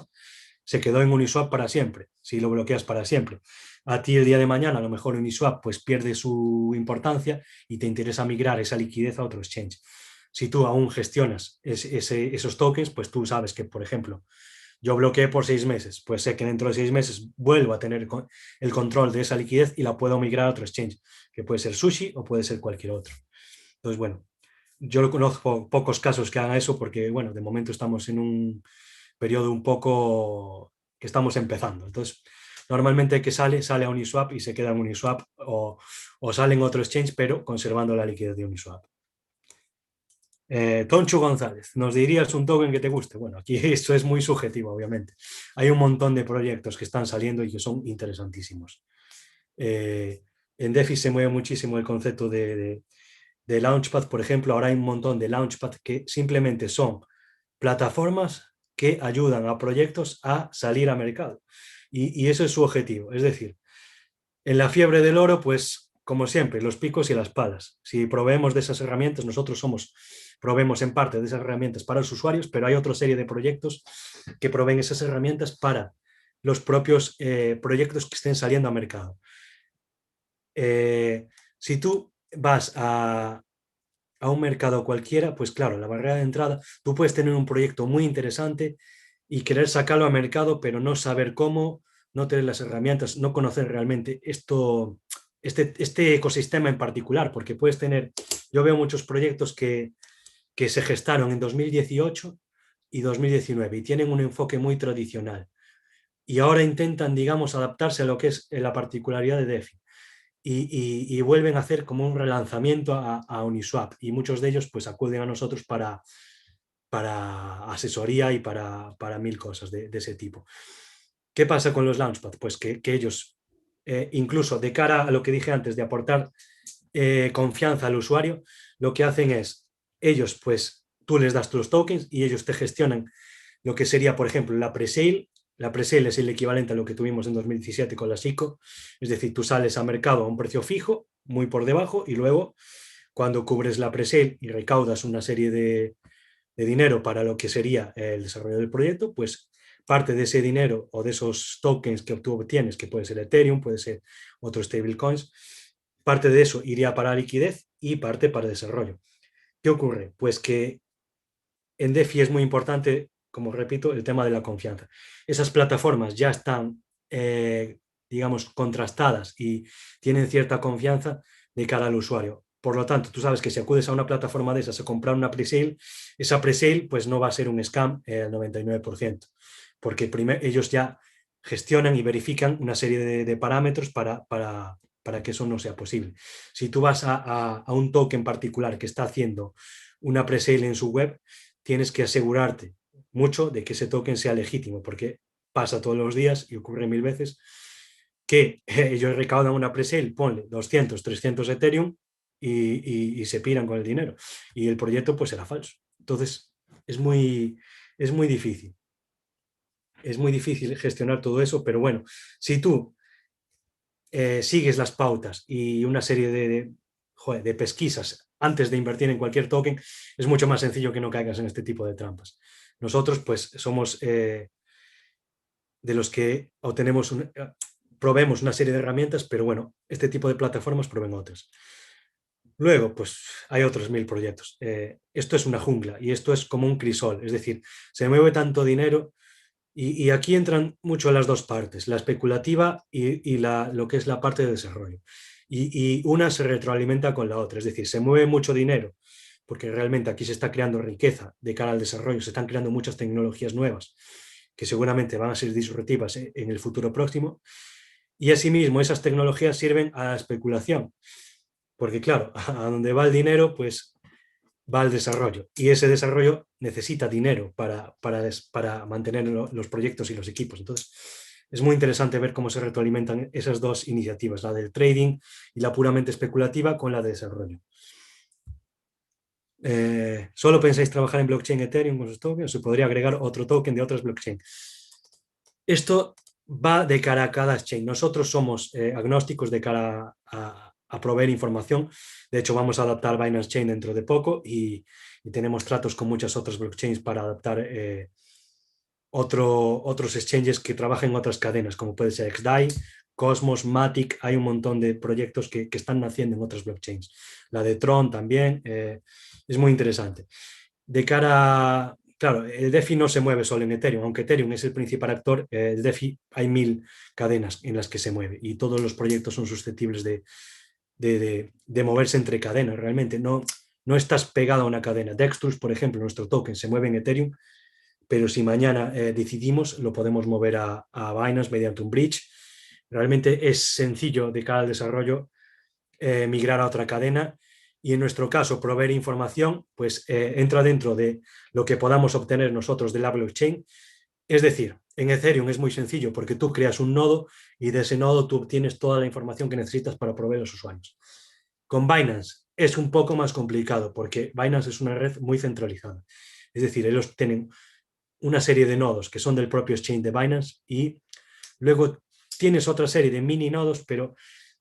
se quedó en Uniswap para siempre, si lo bloqueas para siempre. A ti el día de mañana a lo mejor Uniswap pues pierde su importancia y te interesa migrar esa liquidez a otro exchange. Si tú aún gestionas esos tokens, pues tú sabes que, por ejemplo, yo bloqueé por 6 meses, pues sé que dentro de 6 meses vuelvo a tener el control de esa liquidez y la puedo migrar a otro exchange, que puede ser Sushi o puede ser cualquier otro. Entonces, bueno, yo conozco pocos casos que hagan eso porque, bueno, de momento estamos en un periodo un poco que estamos empezando. Entonces, normalmente que sale a Uniswap y se queda en Uniswap o sale en otro exchange, pero conservando la liquidez de Uniswap. Tonchu González, ¿nos dirías un token que te guste? Bueno, aquí esto es muy subjetivo, obviamente. Hay un montón de proyectos que están saliendo y que son interesantísimos. En DeFi se mueve muchísimo el concepto de Launchpad, por ejemplo. Ahora hay un montón de Launchpad que simplemente son plataformas que ayudan a proyectos a salir a mercado. Y eso es su objetivo. Es decir, en la fiebre del oro, pues como siempre, los picos y las palas. Si proveemos de esas herramientas, nosotros proveemos en parte de esas herramientas para los usuarios, pero hay otra serie de proyectos que proveen esas herramientas para los propios proyectos que estén saliendo a mercado. Si tú vas a un mercado cualquiera, pues claro, la barrera de entrada, tú puedes tener un proyecto muy interesante y querer sacarlo a mercado, pero no saber cómo, no tener las herramientas, no conocer realmente este ecosistema en particular, porque puedes tener, yo veo muchos proyectos que se gestaron en 2018 y 2019 y tienen un enfoque muy tradicional y ahora intentan, digamos, adaptarse a lo que es la particularidad de DeFi. Y vuelven a hacer como un relanzamiento a Uniswap y muchos de ellos pues acuden a nosotros para asesoría y para mil cosas de ese tipo. ¿Qué pasa con los Launchpad? Pues que ellos, incluso de cara a lo que dije antes de aportar confianza al usuario, lo que hacen es, ellos pues tú les das tus tokens y ellos te gestionan lo que sería, por ejemplo, la pre-sale. La pre-sale es el equivalente a lo que tuvimos en 2017 con la SICO, es decir, tú sales a mercado a un precio fijo, muy por debajo, y luego cuando cubres la pre-sale y recaudas una serie de dinero para lo que sería el desarrollo del proyecto, pues parte de ese dinero o de esos tokens que tú obtienes, que puede ser Ethereum, puede ser otros stablecoins, parte de eso iría para liquidez y parte para desarrollo. ¿Qué ocurre? Pues que en DeFi es muy importante, como repito, el tema de la confianza. Esas plataformas ya están, digamos, contrastadas y tienen cierta confianza de cara al usuario. Por lo tanto, tú sabes que si acudes a una plataforma de esas a comprar una pre-sale, esa pre-sale pues no va a ser un scam al 99%, porque ellos ya gestionan y verifican una serie de parámetros para para que eso no sea posible. Si tú vas a un token particular que está haciendo una pre-sale en su web, tienes que asegurarte mucho de que ese token sea legítimo, porque pasa todos los días y ocurre 1000 veces que ellos recaudan una pre-sale, ponle 200, 300 Ethereum y se piran con el dinero. Y el proyecto pues será falso. Entonces es muy difícil. Es muy difícil gestionar todo eso, pero bueno, si tú sigues las pautas y una serie de pesquisas antes de invertir en cualquier token, es mucho más sencillo que no caigas en este tipo de trampas. Nosotros pues somos de los que obtenemos probemos una serie de herramientas, pero bueno, este tipo de plataformas prueben otras. Luego, pues hay otros 1000 proyectos. Esto es una jungla y esto es como un crisol, es decir, se mueve tanto dinero y aquí entran mucho las dos partes, la especulativa y lo que es la parte de desarrollo. Y una se retroalimenta con la otra, es decir, se mueve mucho dinero porque realmente aquí se está creando riqueza de cara al desarrollo, se están creando muchas tecnologías nuevas que seguramente van a ser disruptivas en el futuro próximo. Y asimismo, esas tecnologías sirven a la especulación, porque claro, a donde va el dinero, pues va el desarrollo. Y ese desarrollo necesita dinero para mantener los proyectos y los equipos. Entonces, es muy interesante ver cómo se retroalimentan esas dos iniciativas, la del trading y la puramente especulativa con la de desarrollo. ¿Solo pensáis trabajar en blockchain Ethereum con sus tokens? ¿Se podría agregar otro token de otras blockchain? Esto va de cara a cada exchange. Nosotros somos agnósticos de cara a proveer información. De hecho, vamos a adaptar Binance Chain dentro de poco y tenemos tratos con muchas otras blockchains para adaptar otros exchanges que trabajen en otras cadenas, como puede ser XDAI, Cosmos, Matic. Hay un montón de proyectos que están naciendo en otras blockchains. La de Tron también es muy interesante. De cara, claro, el DeFi no se mueve solo en Ethereum, aunque Ethereum es el principal actor, el DeFi hay 1000 cadenas en las que se mueve y todos los proyectos son susceptibles de moverse entre cadenas. Realmente no estás pegado a una cadena. Dextrus, por ejemplo, nuestro token se mueve en Ethereum, pero si mañana decidimos, lo podemos mover a Binance mediante un bridge. Realmente es sencillo de cara al desarrollo migrar a otra cadena y en nuestro caso proveer información pues entra dentro de lo que podamos obtener nosotros de la blockchain. Es decir, en Ethereum es muy sencillo porque tú creas un nodo y de ese nodo tú obtienes toda la información que necesitas para proveer a los usuarios. Con Binance es un poco más complicado porque Binance es una red muy centralizada. Es decir, ellos tienen una serie de nodos que son del propio exchange de Binance y luego tienes otra serie de mini nodos, pero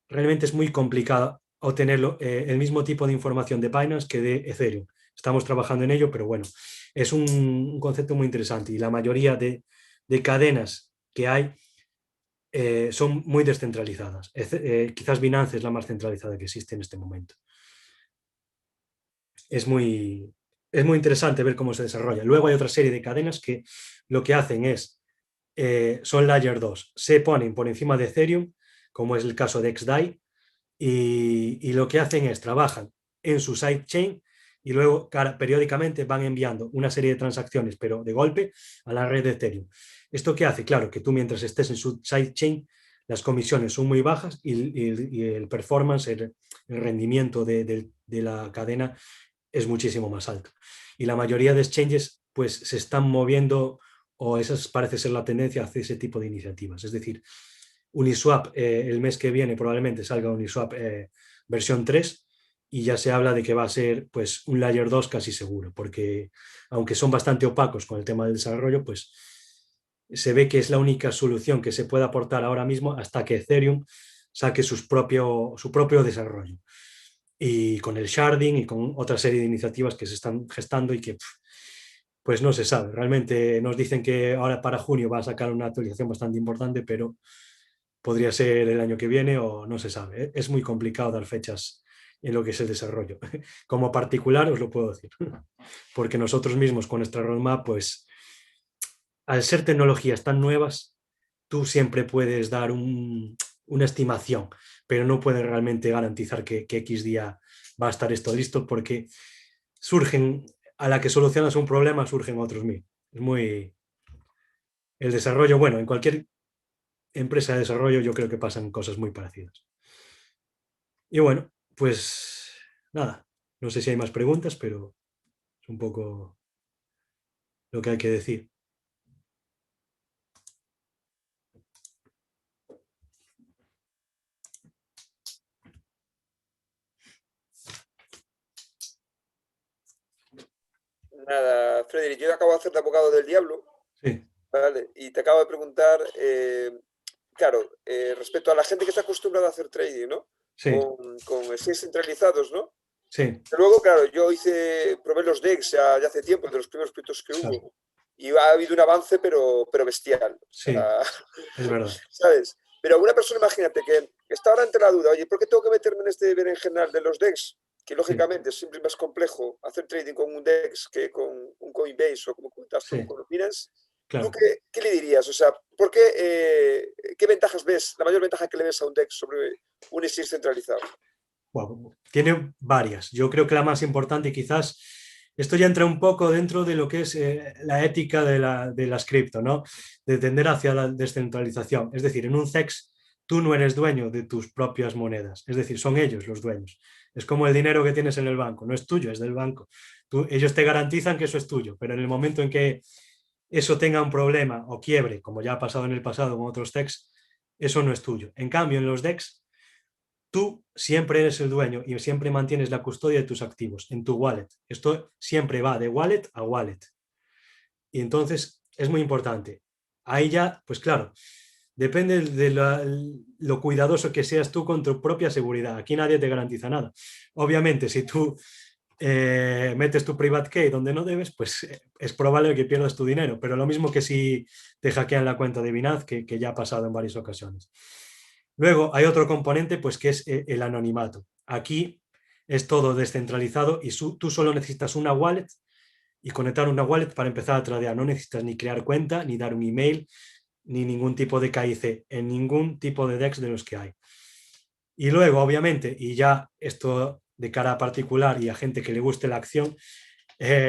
realmente es muy complicado obtener el mismo tipo de información de Binance que de Ethereum. Estamos trabajando en ello, pero bueno, es un concepto muy interesante y la mayoría de cadenas que hay son muy descentralizadas. Quizás Binance es la más centralizada que existe en este momento. Es muy interesante ver cómo se desarrolla. Luego hay otra serie de cadenas que lo que hacen es, son Layer 2, se ponen por encima de Ethereum, como es el caso de XDAI, y lo que hacen es trabajan en su sidechain y luego periódicamente van enviando una serie de transacciones, pero de golpe, a la red de Ethereum. ¿Esto qué hace? Claro, que tú mientras estés en su sidechain, las comisiones son muy bajas y el performance, el rendimiento de la cadena es muchísimo más alto. Y la mayoría de exchanges pues se están moviendo, o esa parece ser la tendencia hacia ese tipo de iniciativas. Es decir, Uniswap el mes que viene probablemente salga Uniswap versión 3 y ya se habla de que va a ser pues un Layer 2 casi seguro, porque aunque son bastante opacos con el tema del desarrollo, pues se ve que es la única solución que se puede aportar ahora mismo hasta que Ethereum saque su propio desarrollo. Y con el sharding y con otra serie de iniciativas que se están gestando y que pues no se sabe. Realmente nos dicen que ahora para junio va a sacar una actualización bastante importante, pero podría ser el año que viene o no se sabe. Es muy complicado dar fechas en lo que es el desarrollo. Como particular os lo puedo decir, porque nosotros mismos con nuestra roadmap, pues al ser tecnologías tan nuevas, tú siempre puedes dar una estimación, pero no puedes realmente garantizar que X día va a estar esto listo porque surgen, a la que solucionas un problema, surgen otros 1000. Es muy... El desarrollo, bueno, en cualquier empresa de desarrollo yo creo que pasan cosas muy parecidas. Y bueno, pues nada, no sé si hay más preguntas, pero es un poco lo que hay que decir. Nada, Frederick, yo acabo de hacer de abogado del diablo, Sí, ¿vale? Y te acabo de preguntar, claro, respecto a la gente que está acostumbrada a hacer trading, ¿no? sí, Con exchanges centralizados, ¿no? sí, Luego, claro, yo probé los DEX ya hace tiempo, de los primeros proyectos que claro, hubo, y ha habido un avance, pero bestial. O sí, sea, es verdad. ¿sabes? Pero alguna persona, imagínate, que está ahora ante la duda, oye, ¿por qué tengo que meterme en este berenjenal de los DEX? Que Sí, lógicamente es siempre más complejo hacer trading con un DEX que con un Coinbase o como comentas tú, sí, con Binance. ¿Tú claro. qué le dirías? O sea, ¿qué ventajas ves, la mayor ventaja que le ves a un DEX sobre un exchange centralizado? Bueno, tiene varias. Yo creo que la más importante, y quizás esto ya entra un poco dentro de lo que es la ética de las cripto, ¿no? De tender hacia la descentralización. Es decir, en un CEX tú no eres dueño de tus propias monedas. Es decir, son ellos los dueños. Es como el dinero que tienes en el banco. No es tuyo, es del banco. Ellos te garantizan que eso es tuyo, pero en el momento en que eso tenga un problema o quiebre, como ya ha pasado en el pasado con otros CEX, eso no es tuyo. En cambio, en los DEX tú siempre eres el dueño y siempre mantienes la custodia de tus activos en tu wallet. Esto siempre va de wallet a wallet. Y entonces es muy importante. Ahí ya, pues claro, depende de lo cuidadoso que seas tú con tu propia seguridad. Aquí nadie te garantiza nada. Obviamente, si tú metes tu private key donde no debes, pues es probable que pierdas tu dinero. Pero lo mismo que si te hackean la cuenta de Binance, que ya ha pasado en varias ocasiones. Luego hay otro componente, pues que es el anonimato. Aquí es todo descentralizado y tú solo necesitas una wallet y conectar una wallet para empezar a tradear. No necesitas ni crear cuenta, ni dar un email, ni ningún tipo de KIC en ningún tipo de DEX de los que hay. Y luego, obviamente, y ya esto de cara a particular y a gente que le guste la acción,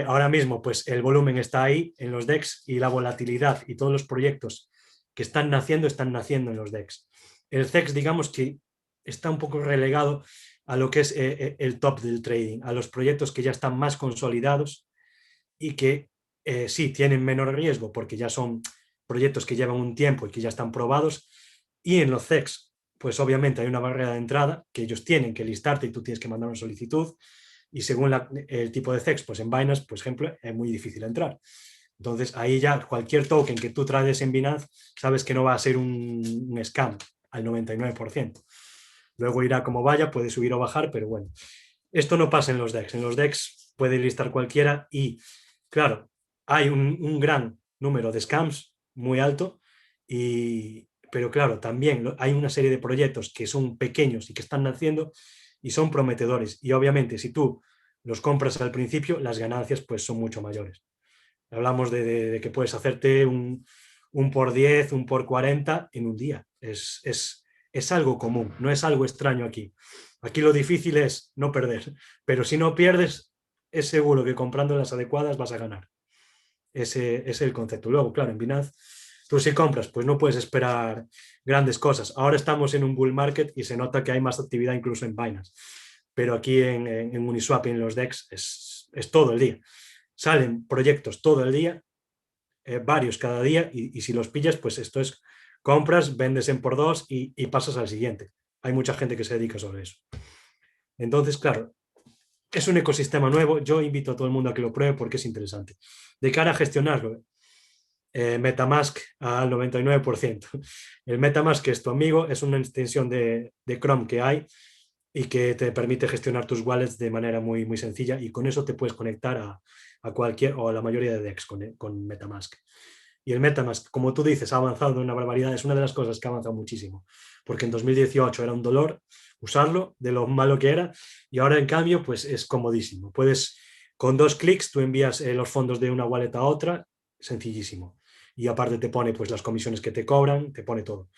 ahora mismo pues el volumen está ahí en los DEX y la volatilidad y todos los proyectos que están naciendo en los DEX. El CEX, digamos que está un poco relegado a lo que es el top del trading, a los proyectos que ya están más consolidados y que sí tienen menor riesgo porque ya son proyectos que llevan un tiempo y que ya están probados. Y en los CEX, pues obviamente hay una barrera de entrada que ellos tienen que listarte y tú tienes que mandar una solicitud. Y según el tipo de CEX, pues en Binance, por ejemplo, es muy difícil entrar. Entonces ahí ya cualquier token que tú trades en Binance, sabes que no va a ser un scam al 99%. Luego irá como vaya, puede subir o bajar, pero bueno. Esto no pasa en los DEX. En los DEX puede listar cualquiera y, claro, hay un gran número de scams muy alto, pero claro, también hay una serie de proyectos que son pequeños y que están naciendo y son prometedores. Y obviamente, si tú los compras al principio, las ganancias pues son mucho mayores. Hablamos de que puedes hacerte un por 10, un por 40 en un día. Es algo común, no es algo extraño aquí. Aquí lo difícil es no perder, pero si no pierdes, es seguro que comprando las adecuadas vas a ganar. Ese es el concepto. Luego, claro, en Binance, tú si compras, pues no puedes esperar grandes cosas. Ahora estamos en un bull market y se nota que hay más actividad incluso en Binance. Pero aquí en Uniswap y en los DEX es todo el día. Salen proyectos todo el día, varios cada día, y si los pillas, pues esto es compras, vendes en por dos y pasas al siguiente. Hay mucha gente que se dedica sobre eso. Entonces, claro, es un ecosistema nuevo. Yo invito a todo el mundo a que lo pruebe porque es interesante. De cara a gestionarlo, MetaMask al 99%. El MetaMask es tu amigo, es una extensión de Chrome que hay y que te permite gestionar tus wallets de manera muy, muy sencilla y con eso te puedes conectar a cualquier o a la mayoría de DEX con MetaMask. Y el MetaMask, como tú dices, ha avanzado de una barbaridad, es una de las cosas que ha avanzado muchísimo, porque en 2018 era un dolor usarlo, de lo malo que era, y ahora en cambio pues es comodísimo. Puedes, con 2 clics, tú envías los fondos de una wallet a otra, sencillísimo. Y aparte te pone pues las comisiones que te cobran, te pone todo.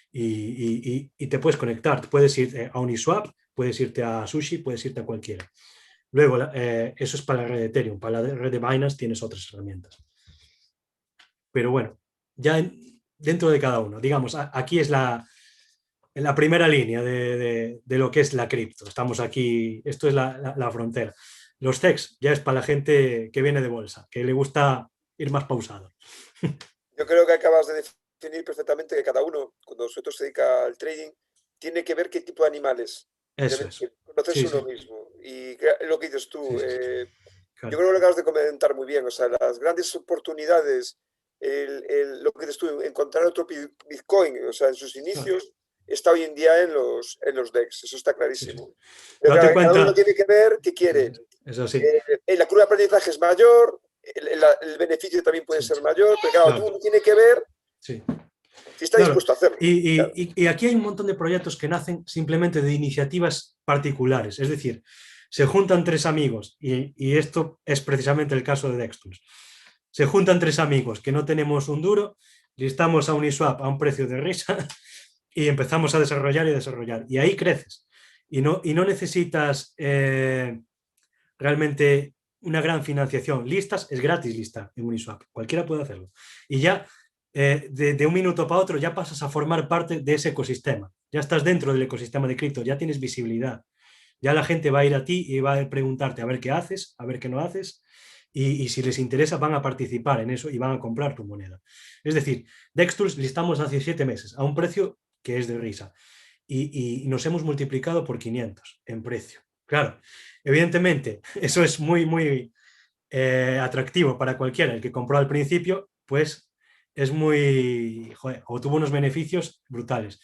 Y te puedes conectar, puedes ir a Uniswap, puedes irte a Sushi, puedes irte a cualquiera. Luego, eso es para la red de Ethereum, para la red de Binance tienes otras herramientas. Pero bueno, ya dentro de cada uno, digamos, aquí es en la primera línea de lo que es la cripto. Estamos aquí, esto es la frontera. Los techs ya es para la gente que viene de bolsa, que le gusta ir más pausado. Yo creo que acabas de definir perfectamente que cada uno, cuando sobre todo se dedica al trading, tiene que ver qué tipo de animales. Eso es. Conocerse Sí, uno sí. mismo. Y lo que dices tú, Sí, sí. yo Claro. creo que lo acabas de comentar muy bien. O sea, las grandes oportunidades, lo que dices tú, encontrar otro Bitcoin, o sea, en sus Claro. inicios, está hoy en día en los DEX. Eso está Sí, sí. clarísimo. Pero Date claro, cada uno cuenta, tiene que ver qué quiere. es así. La curva de aprendizaje es mayor, el beneficio también puede Sí, ser mayor, pero claro, claro. uno tiene que ver Sí. si está Claro, dispuesto a hacerlo. Claro. y aquí hay un montón de proyectos que nacen simplemente de iniciativas particulares, es decir, se juntan tres amigos, y esto es precisamente el caso de Dextools. Se juntan tres amigos que no tenemos un duro, listamos a Uniswap a un precio de risa y empezamos a desarrollar y desarrollar. Y ahí creces. Y no necesitas realmente una gran financiación. Listas, es gratis listar en Uniswap, cualquiera puede hacerlo. Y ya de un minuto para otro ya pasas a formar parte de ese ecosistema. Ya estás dentro del ecosistema de cripto, ya tienes visibilidad. Ya la gente va a ir a ti y va a preguntarte a ver qué haces, a ver qué no haces, y si les interesa van a participar en eso y van a comprar tu moneda. Es decir, Dextools listamos hace 7 meses a un precio que es de risa y nos hemos multiplicado por 500 en precio. Claro, evidentemente eso es muy, muy atractivo para cualquiera. El que compró al principio, pues es muy, joder, obtuvo unos beneficios brutales.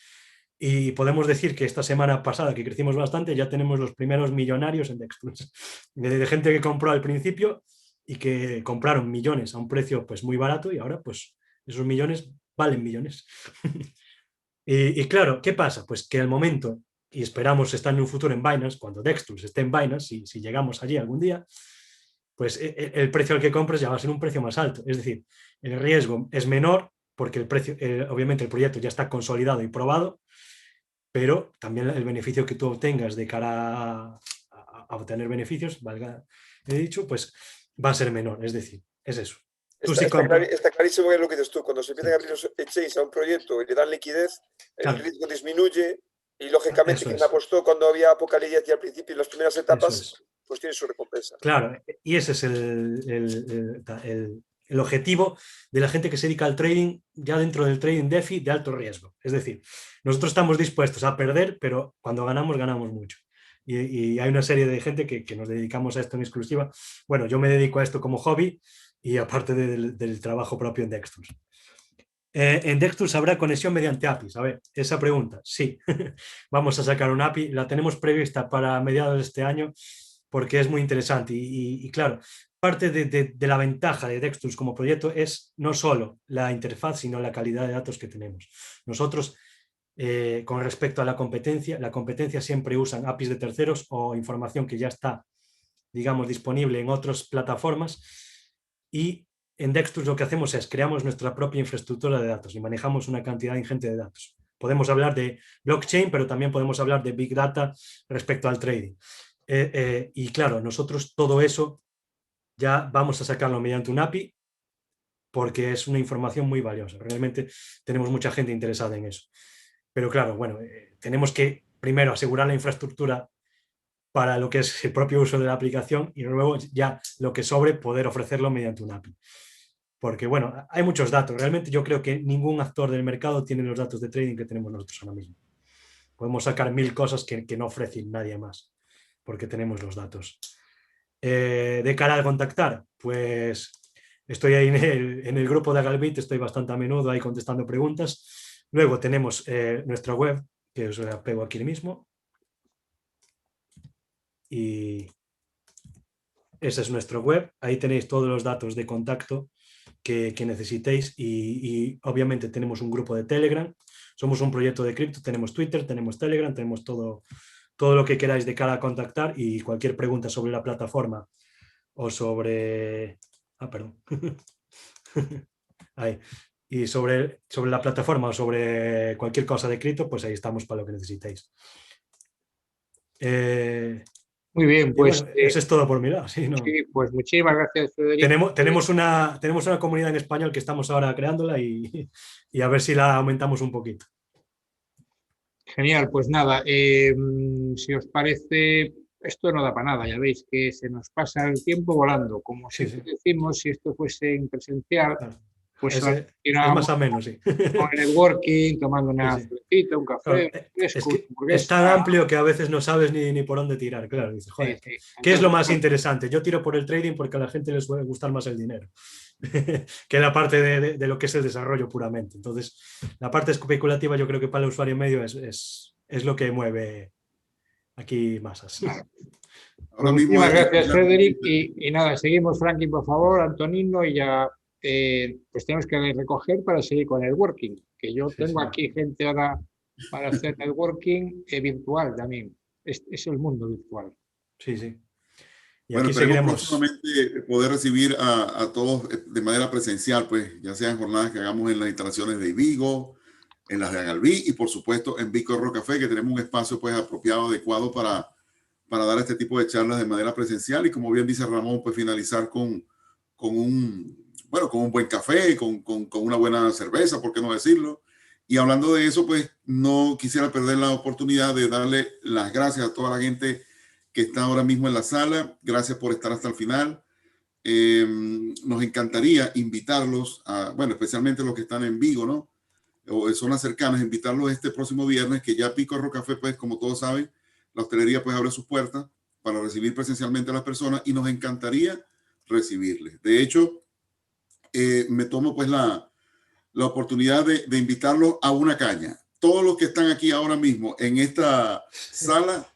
Y podemos decir que esta semana pasada, que crecimos bastante, ya tenemos los primeros millonarios en Dextools. De gente que compró al principio y que compraron millones a un precio pues muy barato, y ahora pues esos millones valen millones. y claro, ¿qué pasa? Pues que al momento, y esperamos estar en un futuro en Binance, cuando Dextools esté en Binance, si llegamos allí algún día, pues el precio al que compres ya va a ser un precio más alto. Es decir, el riesgo es menor porque el precio, obviamente el proyecto ya está consolidado y probado, pero también el beneficio que tú obtengas de cara a obtener beneficios, valga, he dicho, pues va a ser menor. Es decir, es eso. Tú sí compras. Está clarísimo que es lo que dices tú. Cuando se Sí. empiezan a abrir los exchanges a un proyecto y le dan liquidez, el Claro, riesgo disminuye y, lógicamente, eso quien es. apostó cuando había poca liquidez y al principio, en las primeras Eso etapas, es. pues tiene su recompensa. Claro, y ese es el objetivo de la gente que se dedica al trading, ya dentro del trading DeFi de alto riesgo. Es decir, nosotros estamos dispuestos a perder, pero cuando ganamos, ganamos mucho. Y hay una serie de gente que nos dedicamos a esto en exclusiva. Bueno, yo me dedico a esto como hobby y aparte del trabajo propio en Dextools. En Dextools habrá conexión mediante APIs. A ver, esa pregunta, sí. Vamos a sacar una API, la tenemos prevista para mediados de este año porque es muy interesante. Y claro, parte de la ventaja de Dextools como proyecto es no solo la interfaz, sino la calidad de datos que tenemos. Nosotros, con respecto a la competencia siempre usan APIs de terceros o información que ya está, digamos, disponible en otras plataformas, y en Dextools lo que hacemos es creamos nuestra propia infraestructura de datos y manejamos una cantidad ingente de datos. Podemos hablar de blockchain, pero también podemos hablar de big data respecto al trading. Y claro, nosotros todo eso ya vamos a sacarlo mediante un API porque es una información muy valiosa. Realmente tenemos mucha gente interesada en eso. Pero claro, bueno, tenemos que primero asegurar la infraestructura para lo que es el propio uso de la aplicación y luego ya lo que sobre poder ofrecerlo mediante un API. Porque bueno, hay muchos datos. Realmente yo creo que ningún actor del mercado tiene los datos de trading que tenemos nosotros ahora mismo. Podemos sacar 1000 cosas que no ofrece nadie más porque tenemos los datos. De cara a contactar, pues estoy ahí en el grupo de Agalbit, estoy bastante a menudo ahí contestando preguntas. Luego tenemos nuestra web, que os la pego aquí mismo. Y esa es nuestra web. Ahí tenéis todos los datos de contacto que necesitéis y obviamente tenemos un grupo de Telegram. Somos un proyecto de cripto, tenemos Twitter, tenemos Telegram, tenemos todo lo que queráis de cara a contactar, y cualquier pregunta sobre la plataforma o sobre... perdón. Ahí. Y sobre la plataforma o sobre cualquier cosa de cripto, pues ahí estamos para lo que necesitéis. Muy bien, pues bueno, eso es todo por mi lado. Sí, ¿no? sí, pues muchísimas gracias, Federico. Tenemos una comunidad en español que estamos ahora creándola y a ver si la aumentamos un poquito. Genial, pues nada, si os parece, esto no da para nada, ya veis que se nos pasa el tiempo volando. Como Sí, siempre decimos, si esto fuese en presencial, claro. pues Es más continuábamos ameno, sí. con el networking, tomando una Sí. cervecita, un Claro, café, un es fresco, que una es tan hamburguesa. amplio que a veces no sabes ni por dónde tirar, claro. Dices, joder, Sí. ¿qué es lo Entonces, más interesante? Yo tiro por el trading porque a la gente les suele gustar más el dinero, que la parte de lo que es el desarrollo puramente. Entonces, la parte especulativa yo creo que para el usuario medio es lo que mueve aquí masas. vale. Pues Ahora mismo muchísimas gracias, ya- Frederic. Y nada, seguimos, Franklin, por favor, Antonino, y ya pues tenemos que recoger para seguir con el working, que yo tengo sí. aquí gente ahora para hacer networking virtual también. Es el mundo virtual. Sí, sí. Y Bueno, aquí esperemos seguiremos. próximamente poder recibir a todos de manera presencial, pues ya sean jornadas que hagamos en las instalaciones de Vigo, en las de Agalví y por supuesto en Vico Rocafé, que tenemos un espacio pues apropiado, adecuado para dar este tipo de charlas de manera presencial y como bien dice Ramón, pues finalizar con un buen café, con una buena cerveza, ¿por qué no decirlo? Y hablando de eso, pues no quisiera perder la oportunidad de darle las gracias a toda la gente que está ahora mismo en la sala. Gracias por estar hasta el final. Nos encantaría invitarlos, especialmente los que están en Vigo, ¿no? O en zonas cercanas, invitarlos este próximo viernes, que ya Pico Rocafé, pues como todos saben, la hostelería pues abre sus puertas para recibir presencialmente a las personas y nos encantaría recibirles. De hecho, me tomo pues la oportunidad de invitarlos a una caña. Todos los que están aquí ahora mismo en esta sala,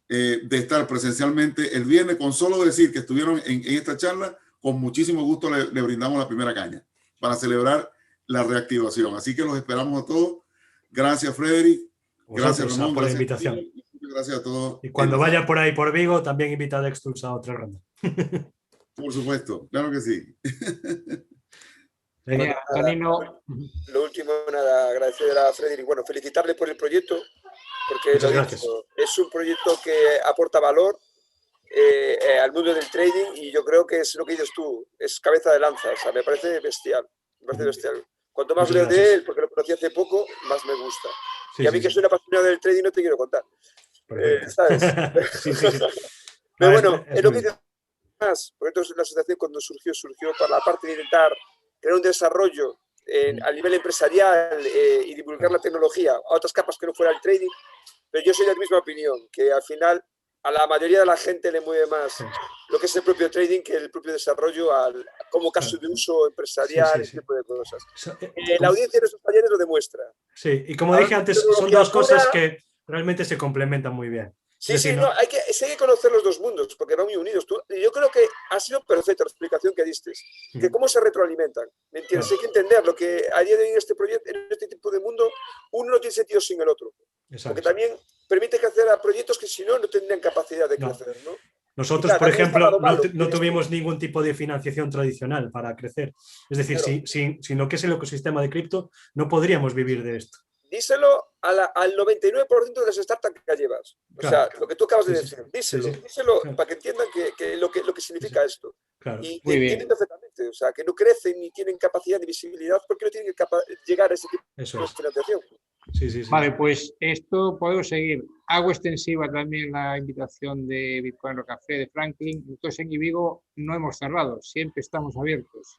de estar presencialmente el viernes, con solo decir que estuvieron en esta charla, con muchísimo gusto le brindamos la primera caña para celebrar la reactivación. Así que los esperamos a todos. Gracias, Frederic. Gracias, Ramón. Por la Gracias, invitación. gracias a todos. Y cuando vaya por ahí por Vigo, también invita a Dextools a otra ronda. Por supuesto, claro que sí. Genial, Antonino. Lo último, nada, agradecer a Frederic, bueno, felicitarle por el proyecto, porque Muchas lo gracias. dicho, es un proyecto que aporta valor al mundo del trading y yo creo que es lo que dices tú, es cabeza de lanza, o sea, me parece bestial, Cuanto más Muchas leo gracias. de él, porque lo conocí hace poco, más me gusta. Sí, y a mí sí, que sí. soy un apasionado del trading no te quiero contar. ¿Sabes? Sí, sí, sí. Pero No, bueno, es es lo muy que dices más, porque entonces la asociación cuando surgió para la parte de intentar crear un desarrollo a nivel empresarial y divulgar la tecnología a otras capas que no fuera el trading, pero yo soy de la misma opinión, que al final a la mayoría de la gente le mueve más lo que es el propio trading que el propio desarrollo como caso de uso empresarial, ese tipo de cosas. La audiencia de nuestros talleres lo demuestra. Sí, y como Ahora, dije antes, son tecnología dos cosas pura. que realmente se complementan muy bien. Sí, sí, no, hay que conocer los dos mundos, porque van muy unidos. Yo creo que ha sido perfecta la explicación que diste, que cómo se retroalimentan. ¿Me entiendes? Hay que entender lo que a día de hoy en este proyecto, en este tipo de mundo, uno no tiene sentido sin el otro. Exacto. Porque también permite crecer a proyectos que si no, no tendrían capacidad de crecer, ¿no? Nosotros, claro, por también está el ejemplo, lado malo, no tuvimos ningún tipo de financiación tradicional para crecer. Es decir, Claro. sin lo que es el ecosistema de cripto, no podríamos vivir de esto. Díselo al 99% de las startups que llevas. Claro. O sea, lo que tú acabas de decir. Sí. Díselo Claro. para que entiendan lo que significa esto. Claro. Y Muy bien. entienden perfectamente. O sea, que no crecen ni tienen capacidad de visibilidad porque no tienen que llegar a ese tipo de financiación. Sí. Vale, pues esto podemos seguir. Hago extensiva también la invitación de Bitcoin Rocafé de Franklin. Entonces en Vigo no hemos cerrado, siempre estamos abiertos.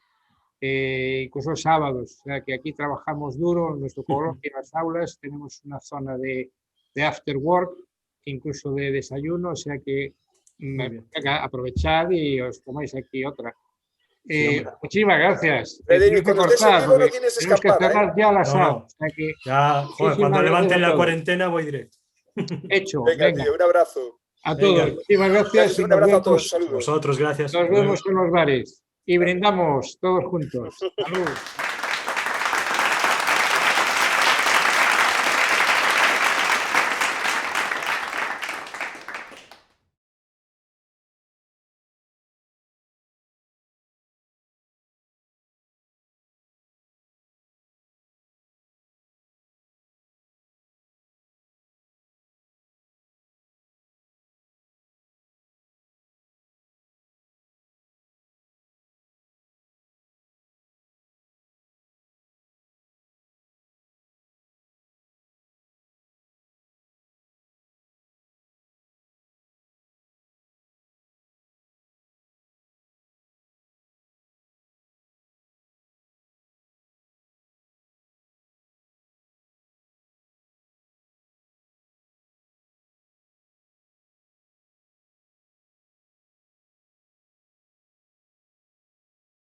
Incluso sábados, o sea que aquí trabajamos duro en nuestro coloquio, en las aulas, tenemos una zona de after work, incluso de desayuno, o sea que aprovechad y os tomáis aquí otra. Muchísimas gracias. Frederic, cuando estés en Vigo no tienes que tenemos que escapar, cerrar ya la sala. No. O sea que, ya, joder, cuando levanten la todos. cuarentena voy directo. Hecho, venga. Tío, un abrazo. A todos, muchísimas gracias. Un abrazo a todos, un saludo. Vosotros, gracias. Nos vemos en los bares y brindamos todos juntos. Salud.